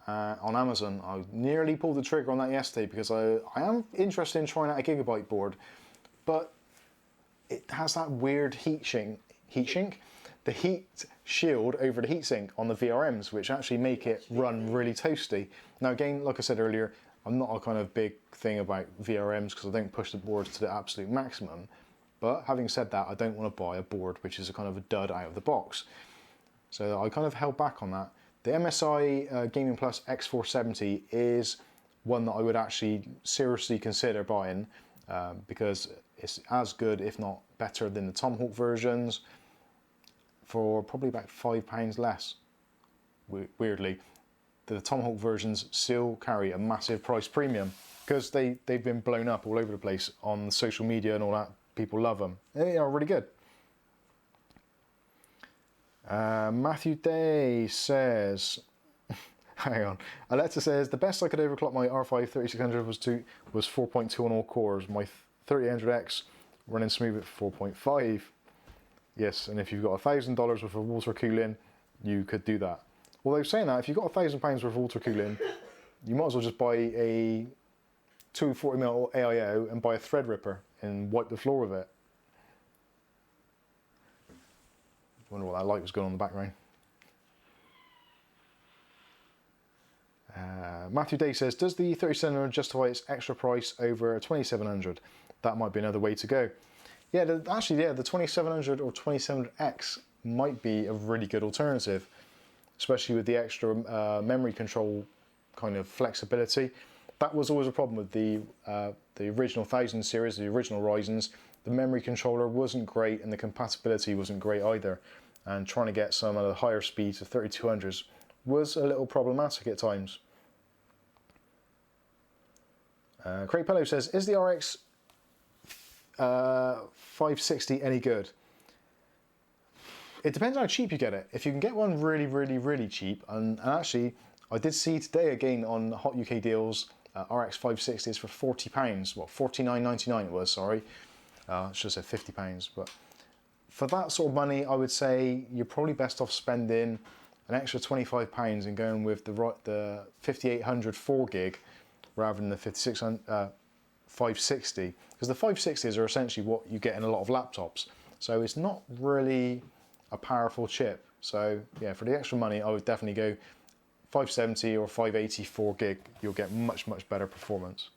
A: on Amazon. I nearly pulled the trigger on that yesterday because I am interested in trying out a Gigabyte board, but it has that weird heat sink, the heat shield over the heatsink on the VRMs, which actually make it run really toasty. Now again, like I said earlier, I'm not a kind of big thing about VRMs because I don't push the boards to the absolute maximum. But having said that, I don't want to buy a board which is a kind of a dud out of the box. So I kind of held back on that. The MSI Gaming Plus X470 is one that I would actually seriously consider buying because it's as good, if not better, than the Tomahawk versions for probably about £5 less. Weirdly, the Tomahawk versions still carry a massive price premium because they've been blown up all over the place on social media and all that. People love them. They are really good. Matthew Day says, hang on. Alexa says, the best I could overclock my R5 3600 was 4.2 on all cores. My 3000X running smooth at 4.5. Yes, and if you've got $1,000 worth of water cooling, you could do that. Although saying that, if you've got £1,000 worth of water cooling, you might as well just buy a 240mm AIO and buy a Threadripper and wipe the floor with it. I wonder what that light was going on in the background. Matthew Day says, does the 3700 justify its extra price over a 2700? That might be another way to go. Yeah, the 2700 or 2700X might be a really good alternative, especially with the extra memory control kind of flexibility. That was always a problem with the original 1000 series, the original Ryzens. The memory controller wasn't great and the compatibility wasn't great either. And trying to get some of the higher speeds of 3200s was a little problematic at times. Craig Pello says, is the RX 560 any good? It depends how cheap you get it. If you can get one really, really, really cheap, and actually I did see today again on Hot UK Deals, RX 560 is for £40. Well, $49.99 it was, sorry. I should have said £50, but for that sort of money, I would say you're probably best off spending an extra £25 and going with the 5800 4GB rather than the 560, because the 560s are essentially what you get in a lot of laptops. So it's not really a powerful chip. So yeah, for the extra money, I would definitely go 570 or 584 gig, you'll get much better performance.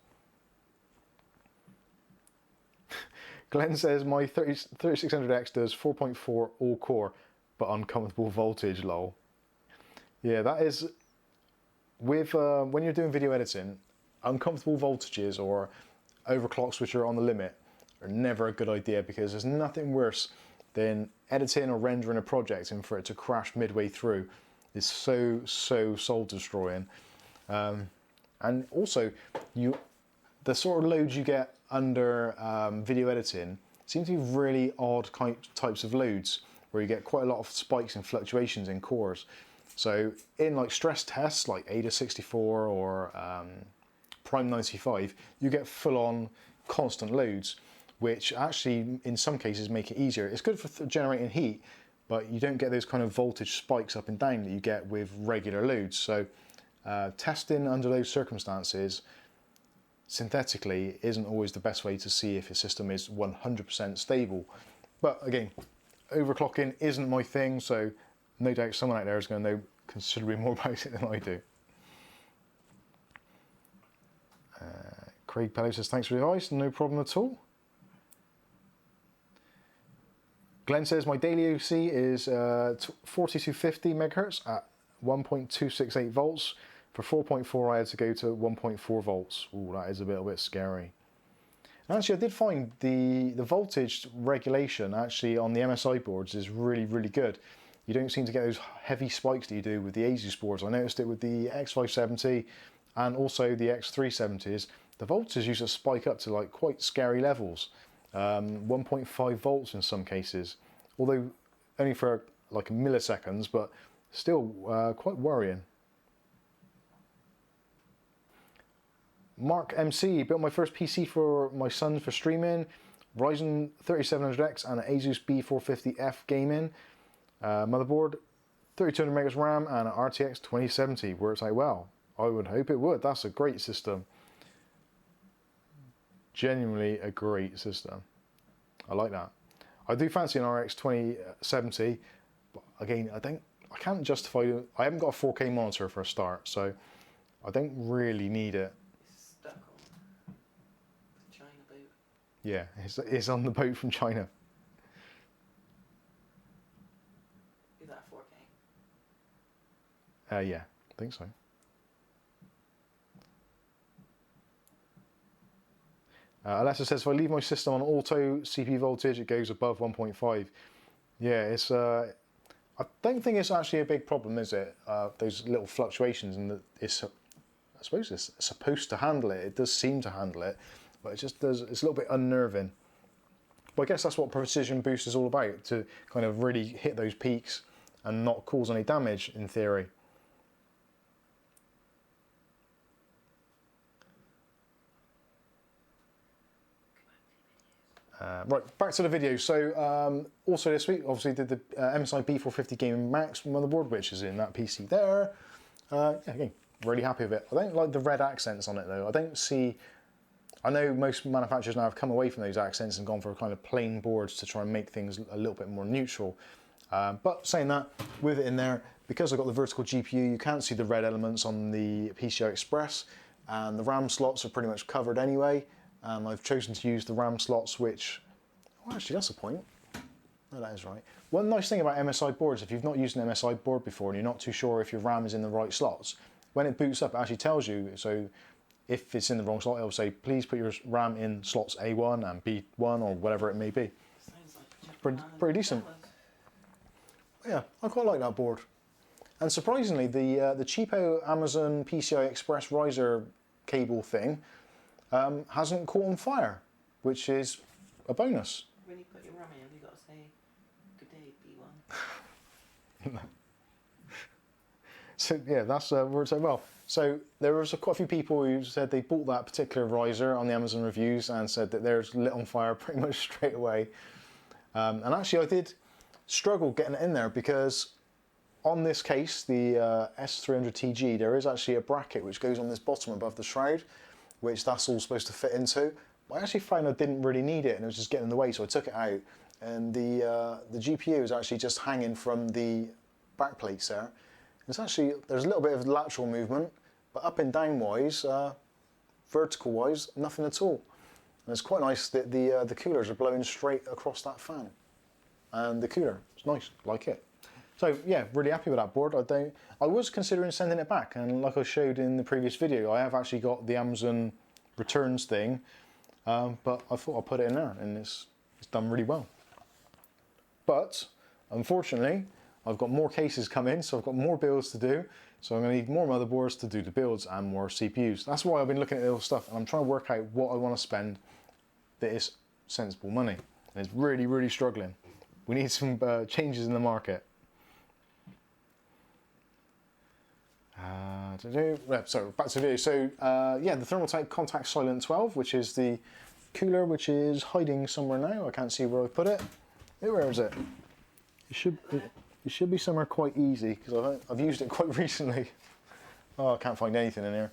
A: Glenn says my 3600X does 4.4 all core, but uncomfortable voltage, lol. Yeah, that is, with when you're doing video editing, uncomfortable voltages or overclocks which are on the limit are never a good idea, because there's nothing worse than editing or rendering a project and for it to crash midway through. Is so soul destroying. And also, the sort of loads you get under video editing seem to be really odd types of loads, where you get quite a lot of spikes and fluctuations in cores. So in like stress tests like AIDA64 or Prime 95, you get full-on constant loads, which actually in some cases make it easier. It's good for generating heat, but you don't get those kind of voltage spikes up and down that you get with regular loads. So testing under those circumstances synthetically isn't always the best way to see if a system is 100% stable. But again, overclocking isn't my thing, so no doubt someone out there is going to know considerably more about it than I do. Craig Pello says, thanks for the advice, no problem at all. Glenn says, my daily OC is 4250 megahertz at 1.268 volts. For 4.4 I had to go to 1.4 volts. Ooh, that is a little bit scary. And actually, I did find the voltage regulation actually on the MSI boards is really good. You don't seem to get those heavy spikes that you do with the Asus boards. I noticed it with the X570 and also the X370s. The voltages used to spike up to like quite scary levels. 1.5 volts in some cases, although only for like milliseconds, but still quite worrying. Mark MC, built my first PC for my son for streaming, Ryzen 3700X and an Asus B450F gaming, motherboard, 3200 MHz RAM and an RTX 2070, works out well. I would hope it would. That's a great system. Genuinely a great system. I like that. I do fancy an RX 2070, but again, I can't justify. I haven't got a 4K monitor for a start, so I don't really need it.
B: It's stuck on the China boat.
A: Yeah, it's on the boat from China.
B: Is that 4K?
A: Yeah, I think so. Alessa says, if I leave my system on auto CPU voltage, it goes above 1.5. Yeah, it's. I don't think it's actually a big problem, is it? Those little fluctuations, and I suppose it's supposed to handle it. It does seem to handle it, but it just does. It's a little bit unnerving. But I guess that's what precision boost is all about, to kind of really hit those peaks and not cause any damage, in theory. Right, back to the video. So also this week, obviously did the MSI B450 Gaming Max motherboard, which is in that PC there. Again, really happy with it. I don't like the red accents on it though. I don't see. I know most manufacturers now have come away from those accents and gone for kind of plain boards to try and make things a little bit more neutral. But saying that, with it in there, because I've got the vertical GPU, you can't see the red elements on the PCI Express, and the RAM slots are pretty much covered anyway. I've chosen to use the RAM slots, which, oh, actually that's a point. No, that is right. One nice thing about MSI boards, if you've not used an MSI board before and you're not too sure if your RAM is in the right slots, when it boots up, it actually tells you. So if it's in the wrong slot, it'll say, please put your RAM in slots A1 and B1 or whatever it may be. Sounds like pretty decent. Yeah, I quite like that board. And surprisingly, the cheapo Amazon PCI Express riser cable thing hasn't caught on fire, which is a bonus.
B: When you put your RAM in, you've got to say, good day, B1.
A: So yeah, that's worked out well. So there was quite a few people who said they bought that particular riser on the Amazon reviews and said that theirs lit on fire pretty much straight away. And actually I did struggle getting it in there, because on this case, the S300TG, there is actually a bracket which goes on this bottom above the shroud, which that's all supposed to fit into. I actually found I didn't really need it and it was just getting in the way, so I took it out. And the GPU is actually just hanging from the back plates there. It's actually, there's a little bit of lateral movement, but up and down wise, vertical wise, nothing at all. And it's quite nice that the coolers are blowing straight across that fan. And the cooler, it's nice, like it. So yeah, really happy with that board. I was considering sending it back, and like I showed in the previous video, I have actually got the Amazon returns thing, but I thought I'd put it in there, and it's done really well. But unfortunately, I've got more cases coming, so I've got more builds to do. So I'm going to need more motherboards to do the builds and more CPUs. That's why I've been looking at all stuff, and I'm trying to work out what I want to spend that is sensible money. And it's really, really struggling. We need some changes in the market. So back to the video. So yeah, the Thermaltake Contact Silent 12, which is the cooler, which is hiding somewhere now. I can't see where I put it. Where is it? It should be somewhere quite easy, because I've used it quite recently. Oh, I can't find anything in here.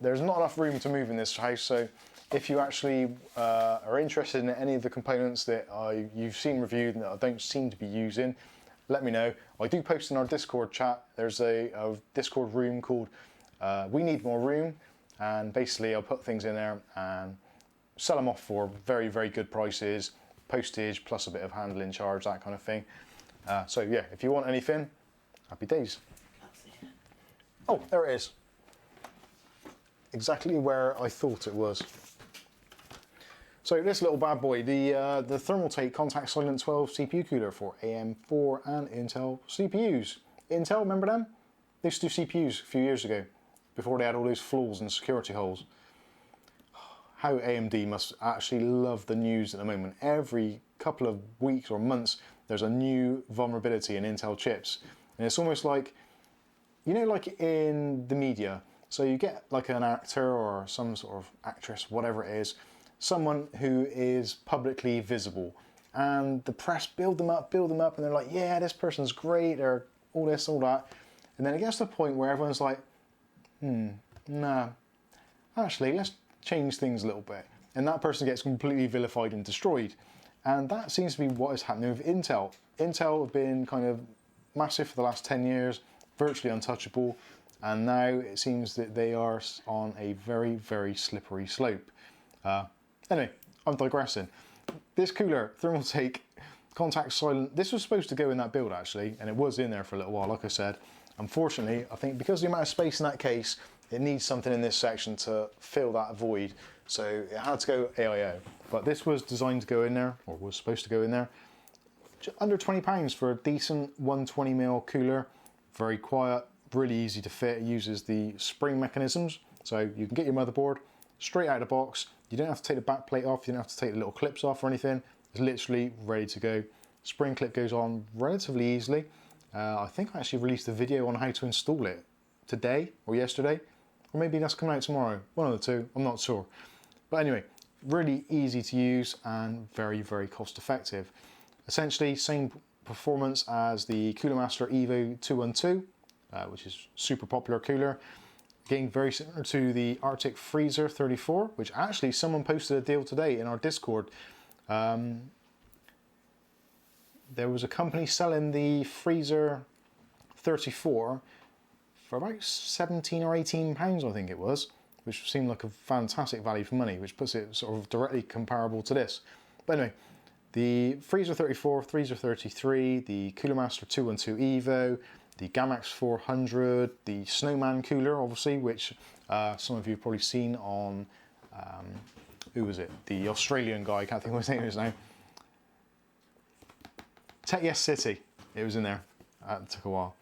A: There's not enough room to move in this house, so if you actually are interested in any of the components that you've seen reviewed and that I don't seem to be using, let me know. I do post in our Discord chat. There's a Discord room called We Need More Room, and basically I'll put things in there and sell them off for very, very good prices, postage plus a bit of handling charge, that kind of thing. So yeah, if you want anything, happy days. Oh, there it is. Exactly where I thought it was. So this little bad boy, the Thermaltake Contact Silent 12 CPU cooler for AM4 and Intel CPUs. Intel, remember them? They used to do CPUs a few years ago, before they had all those flaws and security holes. How AMD must actually love the news at the moment. Every couple of weeks or months, there's a new vulnerability in Intel chips. And it's almost like, you know, like in the media. So you get like an actor or some sort of actress, whatever it is, someone who is publicly visible, and the press build them up, and they're like, yeah, this person's great, or all this, all that. And then it gets to the point where everyone's like, nah, actually, let's change things a little bit. And that person gets completely vilified and destroyed. And that seems to be what is happening with Intel. Intel have been kind of massive for the last 10 years, virtually untouchable, and now it seems that they are on a very, very slippery slope. Anyway, I'm digressing. This cooler, Thermaltake Contact Silent, this was supposed to go in that build actually, and it was in there for a little while, like I said. Unfortunately, I think because of the amount of space in that case, it needs something in this section to fill that void. So it had to go AIO. But this was designed to go in there, or was supposed to go in there. Under £20 for a decent 120mm cooler. Very quiet, really easy to fit. It uses the spring mechanisms. So you can get your motherboard straight out of the box. You don't have to take the back plate off. You don't have to take the little clips off or anything. It's literally ready to go. Spring clip goes on relatively easily. I think I actually released a video on how to install it today or yesterday, or maybe that's coming out tomorrow. One of the two, I'm not sure. But anyway, really easy to use and very, very cost effective. Essentially, same performance as the Cooler Master Evo 212, which is super popular cooler. Again, very similar to the Arctic Freezer 34, which actually someone posted a deal today in our Discord. There was a company selling the Freezer 34 for about 17 or 18 pounds, I think it was, which seemed like a fantastic value for money, which puts it sort of directly comparable to this. But anyway, the Freezer 34, Freezer 33, the Cooler Master 212 Evo, the Gamax 400, the Snowman cooler, obviously, which some of you have probably seen on, who was it? The Australian guy, I can't think of what his name is now. Yes City, it was in there. It took a while.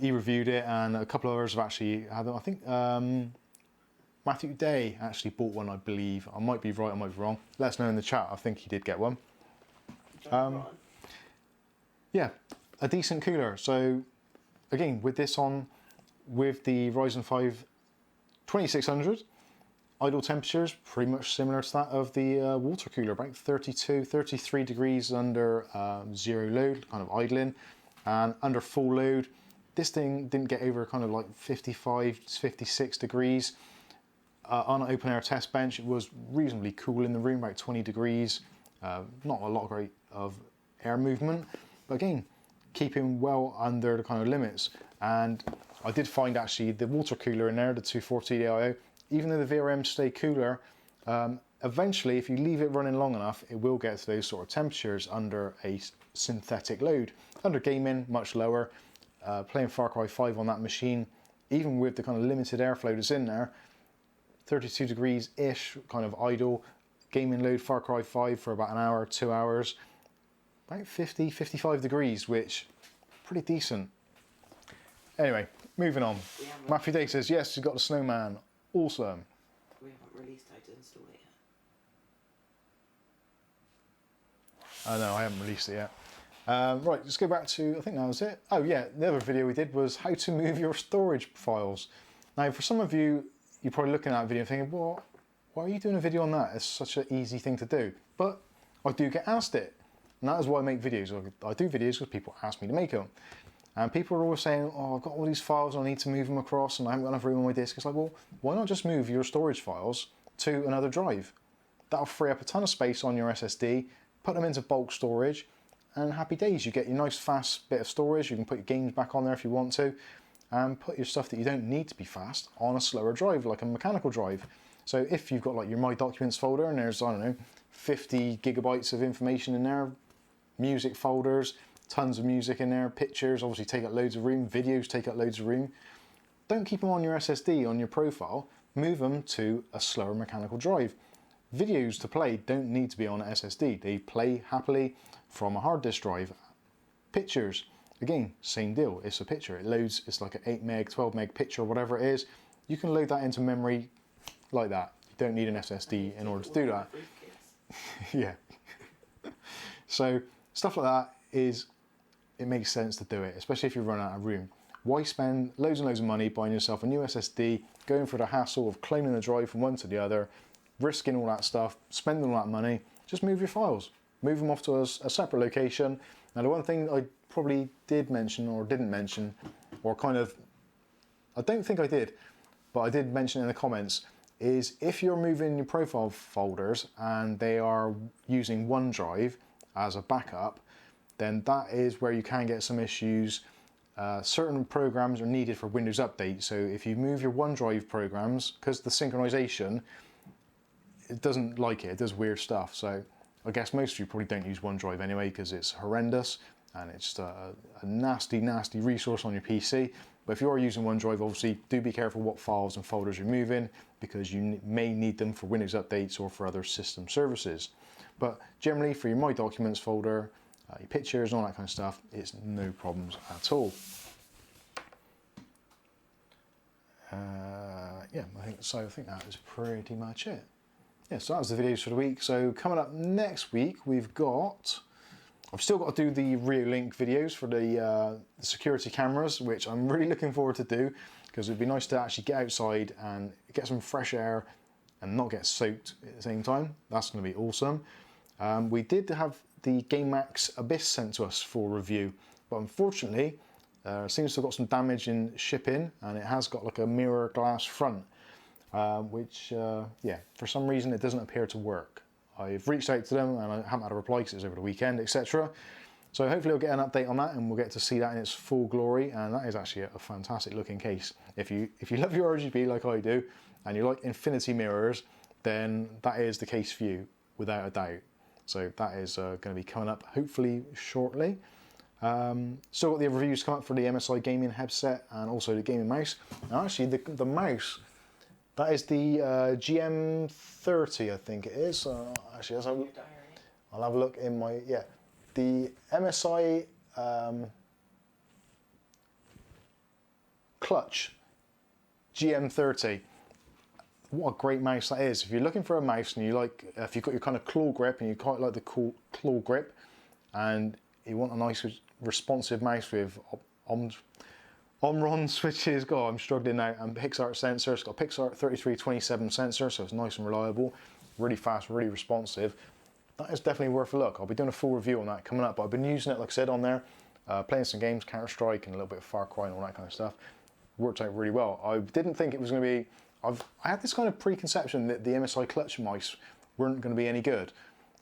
A: He reviewed it, and a couple of others have actually had them. I think Matthew Day actually bought one, I believe. I might be right, I might be wrong. Let us know in the chat. I think he did get one. Yeah, a decent cooler. So again, with this on, with the Ryzen 5 2600, idle temperatures pretty much similar to that of the water cooler, about 32, 33 degrees under zero load, kind of idling, and under full load. This thing didn't get over kind of like 55, 56 degrees. On an open air test bench, it was reasonably cool in the room, about 20 degrees. Not a lot of air movement, but again, keeping well under the kind of limits. And I did find actually the water cooler in there, the 240 DIO, even though the VRMs stay cooler, eventually if you leave it running long enough, it will get to those sort of temperatures under a synthetic load. Under gaming, much lower. Playing Far Cry 5 on that machine, even with the kind of limited airflow that's in there, 32 degrees-ish kind of idle, gaming load Far Cry 5 for about an hour, 2 hours, about 50, 55 degrees, which pretty decent. Anyway, moving on. Matthew Day says, yes, you got the snowman. Awesome.
B: We haven't released how to install it yet.
A: No, I haven't released it yet. Right, let's go back to, I think that was it. Oh yeah, the other video we did was how to move your storage files. Now, for some of you, you're probably looking at that video thinking, well, why are you doing a video on that? It's such an easy thing to do. But I do get asked it. And that is why I make videos. I do videos because people ask me to make them. And people are always saying, oh, I've got all these files, I need to move them across and I haven't got enough room on my disk. It's like, well, why not just move your storage files to another drive? That'll free up a ton of space on your SSD, put them into bulk storage, and happy days. You get your nice fast bit of storage. You can put your games back on there if you want to, and put your stuff that you don't need to be fast on a slower drive, like a mechanical drive. So if you've got like your My Documents folder and there's, I don't know, 50 gigabytes of information in there, music folders, tons of music in there, pictures obviously take up loads of room, videos take up loads of room. Don't keep them on your SSD, on your profile, move them to a slower mechanical drive. Videos to play don't need to be on an SSD, they play happily from a hard disk drive. Pictures, again, same deal, it's a picture, it loads, it's like an 8 meg, 12 meg picture, whatever it is, you can load that into memory like that. You don't need an SSD in order to do that. Yeah. So stuff like that it makes sense to do it, especially if you run out of room. Why spend loads and loads of money buying yourself a new SSD, going for the hassle of cloning the drive from one to the other, risking all that stuff, spending all that money? Just move your files. Move them off to a separate location. Now the one thing I probably did mention or didn't mention, or kind of, I don't think I did, but I did mention in the comments, is if you're moving your profile folders and they are using OneDrive as a backup, then that is where you can get some issues. Certain programs are needed for Windows Update. So if you move your OneDrive programs, because the synchronization, it doesn't like it, it does weird stuff. So I guess most of you probably don't use OneDrive anyway because it's horrendous and it's just a nasty, nasty resource on your PC. But if you are using OneDrive, obviously do be careful what files and folders you're moving because you may need them for Windows updates or for other system services. But generally for your My Documents folder, your pictures and all that kind of stuff, it's no problems at all. Yeah, I think that is pretty much it. Yeah, so that was the videos for the week. So coming up next week, we've got, I've still got to do the rear link videos for the security cameras, which I'm really looking forward to do because it'd be nice to actually get outside and get some fresh air and not get soaked at the same time. That's going to be awesome. We did have the GameMax Abyss sent to us for review, but unfortunately it seems to have got some damage in shipping and it has got like a mirror glass front, which yeah, for some reason it doesn't appear to work. I've reached out to them and I haven't had a reply because it was over the weekend, etc. So hopefully I'll get an update on that and we'll get to see that in its full glory, and that is actually a fantastic looking case. If you love your RGB like I do and you like infinity mirrors, then that is the case for you without a doubt. So that is going to be coming up hopefully shortly. Still got the reviews come up for the MSI gaming headset and also the gaming mouse. Now actually the mouse, that is the GM30 I think it is. Actually, I'll have a look in my, yeah. The MSI Clutch GM30. What a great mouse that is. If you're looking for a mouse and you like, if you've got your kind of claw grip and you quite like the cool claw grip and you want a nice responsive mouse with Omron switches, God, I'm struggling now, and PixArt sensor. It's got a PixArt 3327 sensor, so it's nice and reliable, really fast, really responsive. That is definitely worth a look. I'll be doing a full review on that coming up, but I've been using it, like I said, on there, playing some games, Counter-Strike and a little bit of Far Cry and all that kind of stuff. Worked out really well. I didn't think it was going to be, I had this kind of preconception that the MSI Clutch mice weren't going to be any good,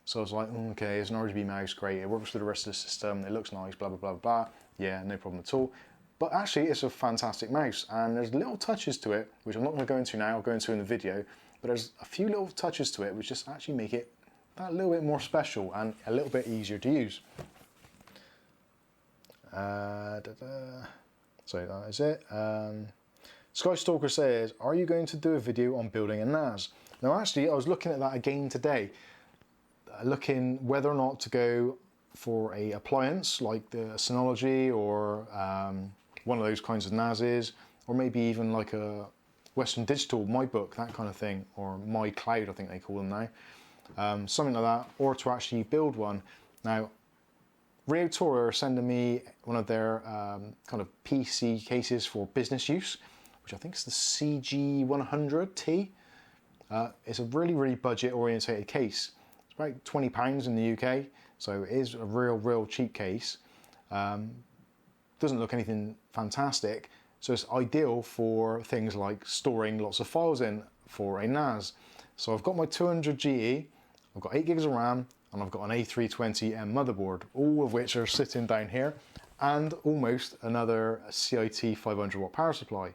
A: So I was like, okay, it's an RGB mouse, great, it works with the rest of the system, it looks nice, blah, blah, blah, blah. Yeah, no problem at all. But actually, it's a fantastic mouse, and there's little touches to it, which I'm not going to go into now, I'll go into in the video, but there's a few little touches to it which just actually make it that little bit more special and a little bit easier to use. So that is it. Skystalker says, are you going to do a video on building a NAS? Now actually, I was looking at that again today, looking whether or not to go for a appliance like the Synology or one of those kinds of NASes, or maybe even like a Western Digital, MyBook, that kind of thing, or MyCloud I think they call them now. Something like that, or to actually build one. Now, Rio Toro are sending me one of their kind of PC cases for business use, which I think is the CG100T. It's a really, really budget orientated case. It's about £20 in the UK, so it is a real cheap case. Doesn't look anything fantastic, so it's ideal for things like storing lots of files in for a NAS. So I've got my 200GE, I've got 8 gigs of RAM, and I've got an A320M motherboard, all of which are sitting down here, and almost another CIT 500 watt power supply.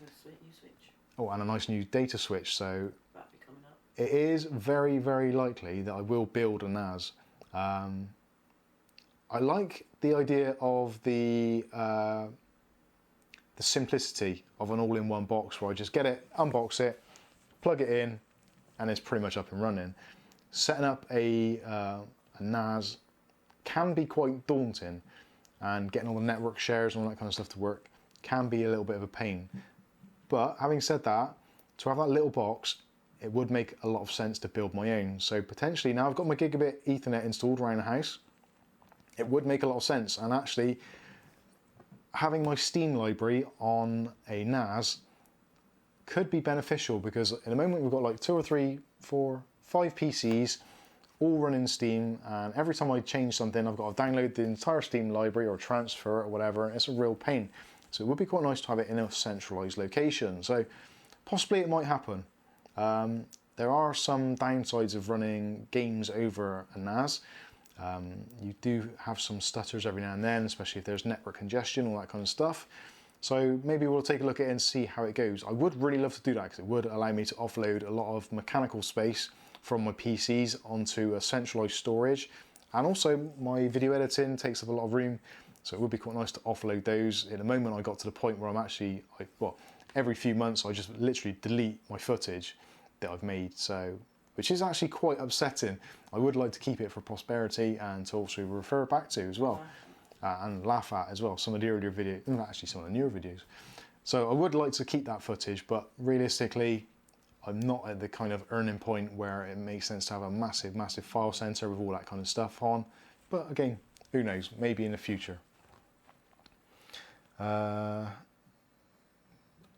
B: New switch.
A: Oh, and a nice new data switch, so
B: That'll be coming up.
A: it is very, very likely that I will build a NAS. I like the idea of the simplicity of an all-in-one box where I just get it, unbox it, plug it in, and it's pretty much up and running. Setting up a NAS can be quite daunting, and getting all the network shares and all that kind of stuff to work can be a little bit of a pain. But having said that, to have that little box, it would make a lot of sense to build my own. So potentially, now I've got my gigabit Ethernet installed around the house, it would make a lot of sense. And actually, having my Steam library on a NAS could be beneficial, because in the moment we've got like 2 or 3, 4, 5 PCs all running Steam, and every time I change something I've got to download the entire Steam library or transfer it or whatever, and it's a real pain. So it would be quite nice to have it in a centralized location. So possibly it might happen. There are some downsides of running games over a NAS. You do have some stutters every now and then, especially if there's network congestion, all that kind of stuff. So maybe we'll take a look at it and see how it goes. I would really love to do that, because it would allow me to offload a lot of mechanical space from my PCs onto a centralized storage. And also my video editing takes up a lot of room, so it would be quite nice to offload those. In a moment I got to the point where I'm actually, every few months I just literally delete my footage that I've made, so which is actually quite upsetting. I would like to keep it for prosperity and to also refer back to as well, and laugh at as well some of the earlier videos, actually some of the newer videos. So I would like to keep that footage, but realistically I'm not at the kind of earning point where it makes sense to have a massive file center with all that kind of stuff on. But again, who knows, maybe in the future.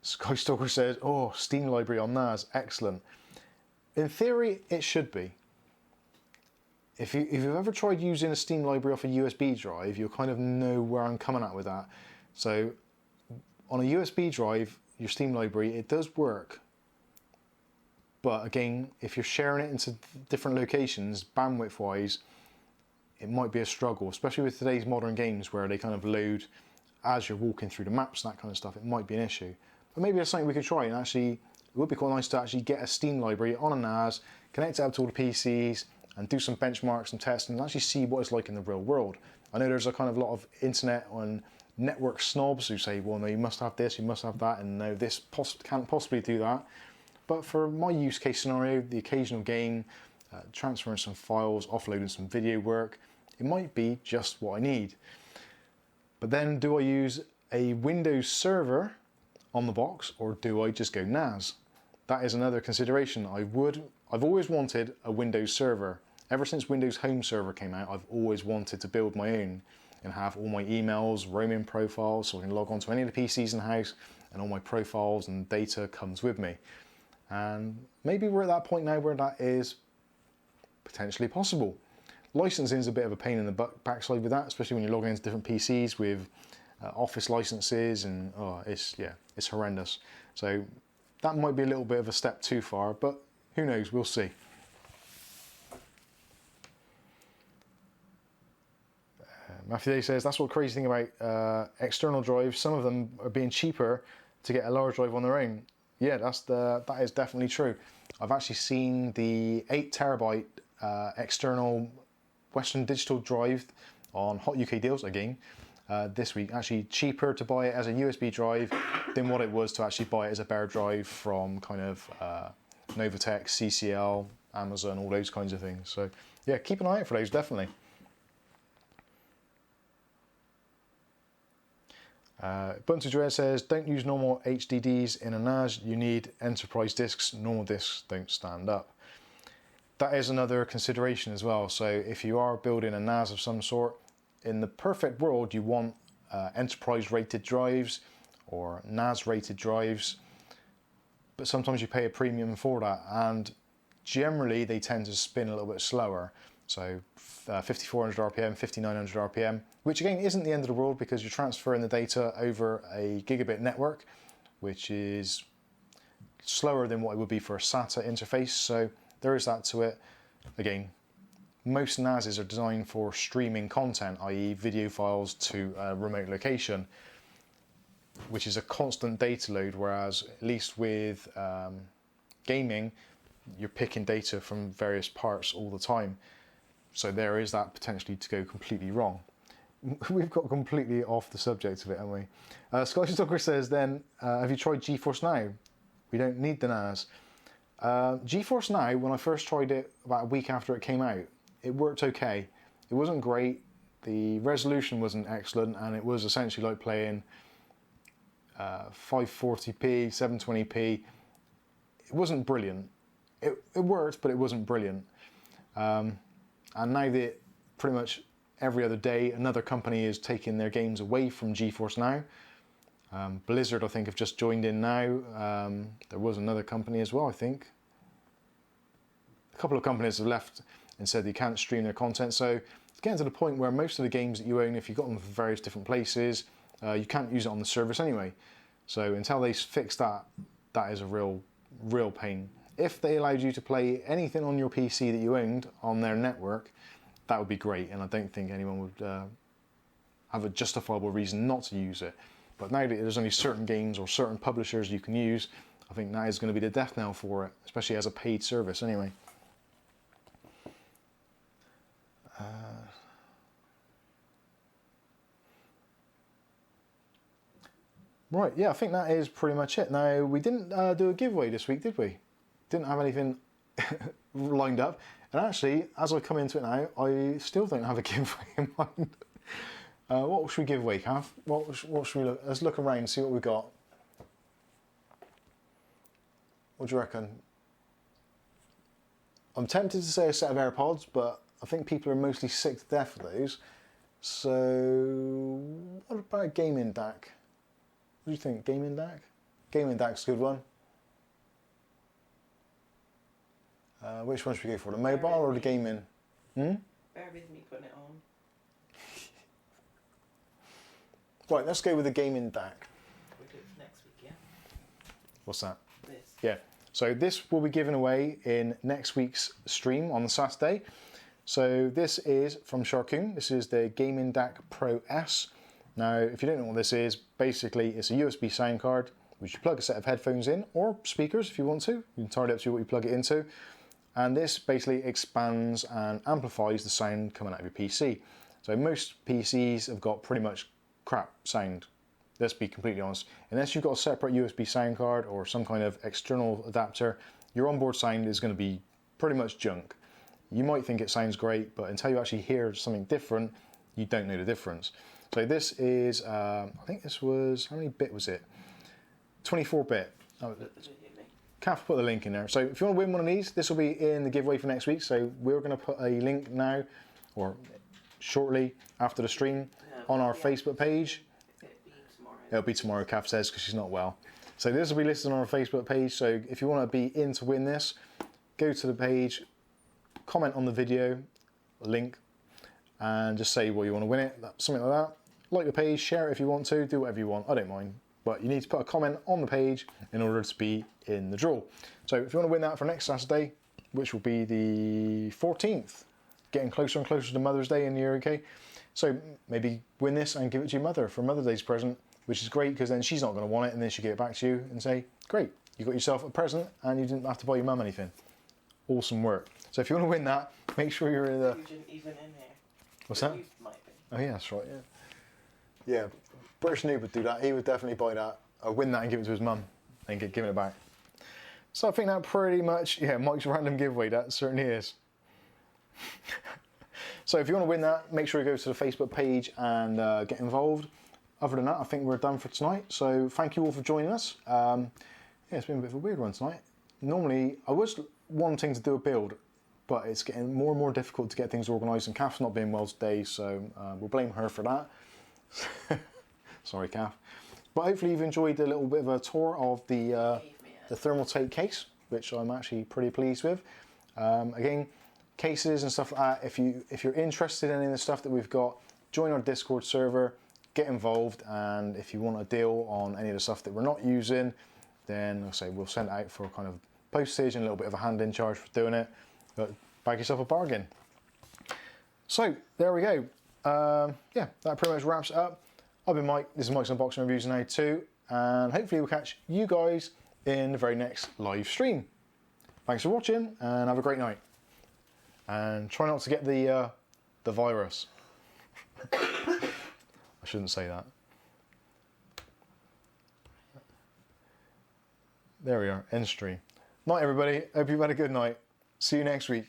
A: Skystalker says, oh, Steam library on NAS, excellent. In theory, it should be. If you've ever tried using a Steam library off a USB drive, you'll kind of know where I'm coming at with that. So on a USB drive, your Steam library, it does work. But again, if you're sharing it into different locations, bandwidth-wise, it might be a struggle, especially with today's modern games where they kind of load as you're walking through the maps and that kind of stuff. It might be an issue. But maybe that's something we could try, and actually, it would be quite nice to actually get a Steam library on a NAS, connect it up to all the PCs, and do some benchmarks and tests, and actually see what it's like in the real world. I know there's a kind of lot of internet and network snobs who say, well, no, you must have this, you must have that, and no, this can't possibly do that. But for my use case scenario, the occasional game, transferring some files, offloading some video work, it might be just what I need. But then do I use a Windows server on the box, or do I just go NAS? That is another consideration. I've always wanted a Windows server. Ever since Windows Home Server came out, I've always wanted to build my own and have all my emails, roaming profiles, so I can log on to any of the PCs in the house, and all my profiles and data comes with me. And maybe we're at that point now where that is potentially possible. Licensing is a bit of a pain in the backside with that, especially when you're logging into different PCs with Office licenses, and it's horrendous. So that might be a little bit of a step too far, but who knows, we'll see. Matthew Day says, that's what crazy thing about external drives. Some of them are being cheaper to get a large drive on their own. Yeah, that is definitely true. I've actually seen the 8 terabyte external Western Digital drive on Hot UK Deals again this week. Actually cheaper to buy it as a USB drive than what it was to actually buy it as a bare drive from kind of Novatech, CCL, Amazon, all those kinds of things. So yeah, keep an eye out for those, definitely. Buntu Dread says, don't use normal HDDs in a NAS, you need enterprise disks, normal disks don't stand up. That is another consideration as well. So if you are building a NAS of some sort, in the perfect world you want enterprise rated drives or NAS rated drives, but sometimes you pay a premium for that, and generally they tend to spin a little bit slower. So 5400 RPM, 5900 RPM, which again isn't the end of the world because you're transferring the data over a gigabit network, which is slower than what it would be for a SATA interface. So there is that to it. Again, most NASs are designed for streaming content, i.e. video files to a remote location, which is a constant data load, whereas at least with gaming, you're picking data from various parts all the time. So there is that potentially to go completely wrong. We've got completely off the subject of it, haven't we? Scottish Talker says then, have you tried GeForce Now? We don't need the NAS. GeForce Now, when I first tried it about a week after it came out, it worked okay. It wasn't great, the resolution wasn't excellent, and it was essentially like playing 540p, 720p. It wasn't brilliant. It worked, but it wasn't brilliant. And now that pretty much every other day another company is taking their games away from GeForce Now. Blizzard, I think, have just joined in now. There was another company as well, I think. A couple of companies have left and said you can't stream their content. So it's getting to the point where most of the games that you own, if you've got them from various different places, you can't use it on the service anyway. So until they fix that, that is a real pain. If they allowed you to play anything on your PC that you owned on their network, that would be great, and I don't think anyone would have a justifiable reason not to use it. But now that there's only certain games or certain publishers you can use, I think that is going to be the death knell for it, especially as a paid service anyway. Right, yeah, I think that is pretty much it. Now, we didn't do a giveaway this week, did we? Didn't have anything lined up. And actually, as I come into it now, I still don't have a giveaway in mind. What should we give away, Cav? What should we look? Let's look around and see what we've got. What do you reckon? I'm tempted to say a set of AirPods, but I think people are mostly sick to death of those. So, what about a gaming DAC? What do you think, gaming DAC? Gaming DAC's a good one. Which one should we go for, the mobile or the gaming?
B: Bear with me putting it on.
A: Right, let's go with the gaming DAC.
B: We'll do it for next week, yeah?
A: What's that?
B: This.
A: Yeah, so this will be given away in next week's stream on Saturday. So this is from Sharkoon. This is the Gaming DAC Pro S. Now, if you don't know what this is, basically it's a USB sound card which you plug a set of headphones in, or speakers if you want to. You can entirely up to you what you plug it into. And this basically expands and amplifies the sound coming out of your PC. So most PCs have got pretty much crap sound. Let's be completely honest. Unless you've got a separate USB sound card or some kind of external adapter, your onboard sound is going to be pretty much junk. You might think it sounds great, but until you actually hear something different, you don't know the difference. So this is, I think this was, how many bit was it? 24-bit. Oh, Kath put the link in there. So if you want to win one of these, this will be in the giveaway for next week. So we're going to put a link now, or shortly after the stream, on our Facebook page. It'll be tomorrow, Kath says, because she's not well. So this will be listed on our Facebook page. So if you want to be in to win this, go to the page, comment on the video, link, and just say what you want to win it, something like that. Like the page, share it if you want to, do whatever you want, I don't mind. But you need to put a comment on the page in order to be in the draw. So if you want to win that for next Saturday, which will be the 14th, getting closer and closer to Mother's Day in the UK, So maybe win this and give it to your mother for Mother's Day's present, which is great because then she's not going to want it, and then she'll get it back to you and say, great, you got yourself a present and you didn't have to buy your mum anything. Awesome work. So if you want to win that, make sure you're in the...
B: Even in here.
A: What's that?
B: Might be.
A: Oh yeah, that's right, yeah. Yeah, British Noob would do that. He would definitely buy that, or win that and give it to his mum and get given it back. So I think that pretty much, yeah, Mike's random giveaway, that certainly is. So if you want to win that, make sure you go to the Facebook page and get involved. Other than that, I think we're done for tonight. So thank you all for joining us. Yeah, it's been a bit of a weird one tonight. Normally, I was wanting to do a build, but it's getting more and more difficult to get things organised, and Kath's not being well today, so we'll blame her for that. Sorry, Kath. But hopefully you've enjoyed a little bit of a tour of the Thermaltake case, which I'm actually pretty pleased with. Again, cases and stuff like that, if you're interested in any of the stuff that we've got, join our Discord server, get involved, and if you want a deal on any of the stuff that we're not using, then I'll say we'll send it out for kind of postage and a little bit of a hand-in charge for doing it. But bag yourself a bargain. So there we go. Yeah, that pretty much wraps it up. I've been Mike. This is Mike's Unboxing Reviews now too, and hopefully we'll catch you guys in the very next live stream. Thanks for watching, and have a great night. And try not to get the virus. I shouldn't say that. There we are, end stream. Night everybody, hope you've had a good night. See you next week.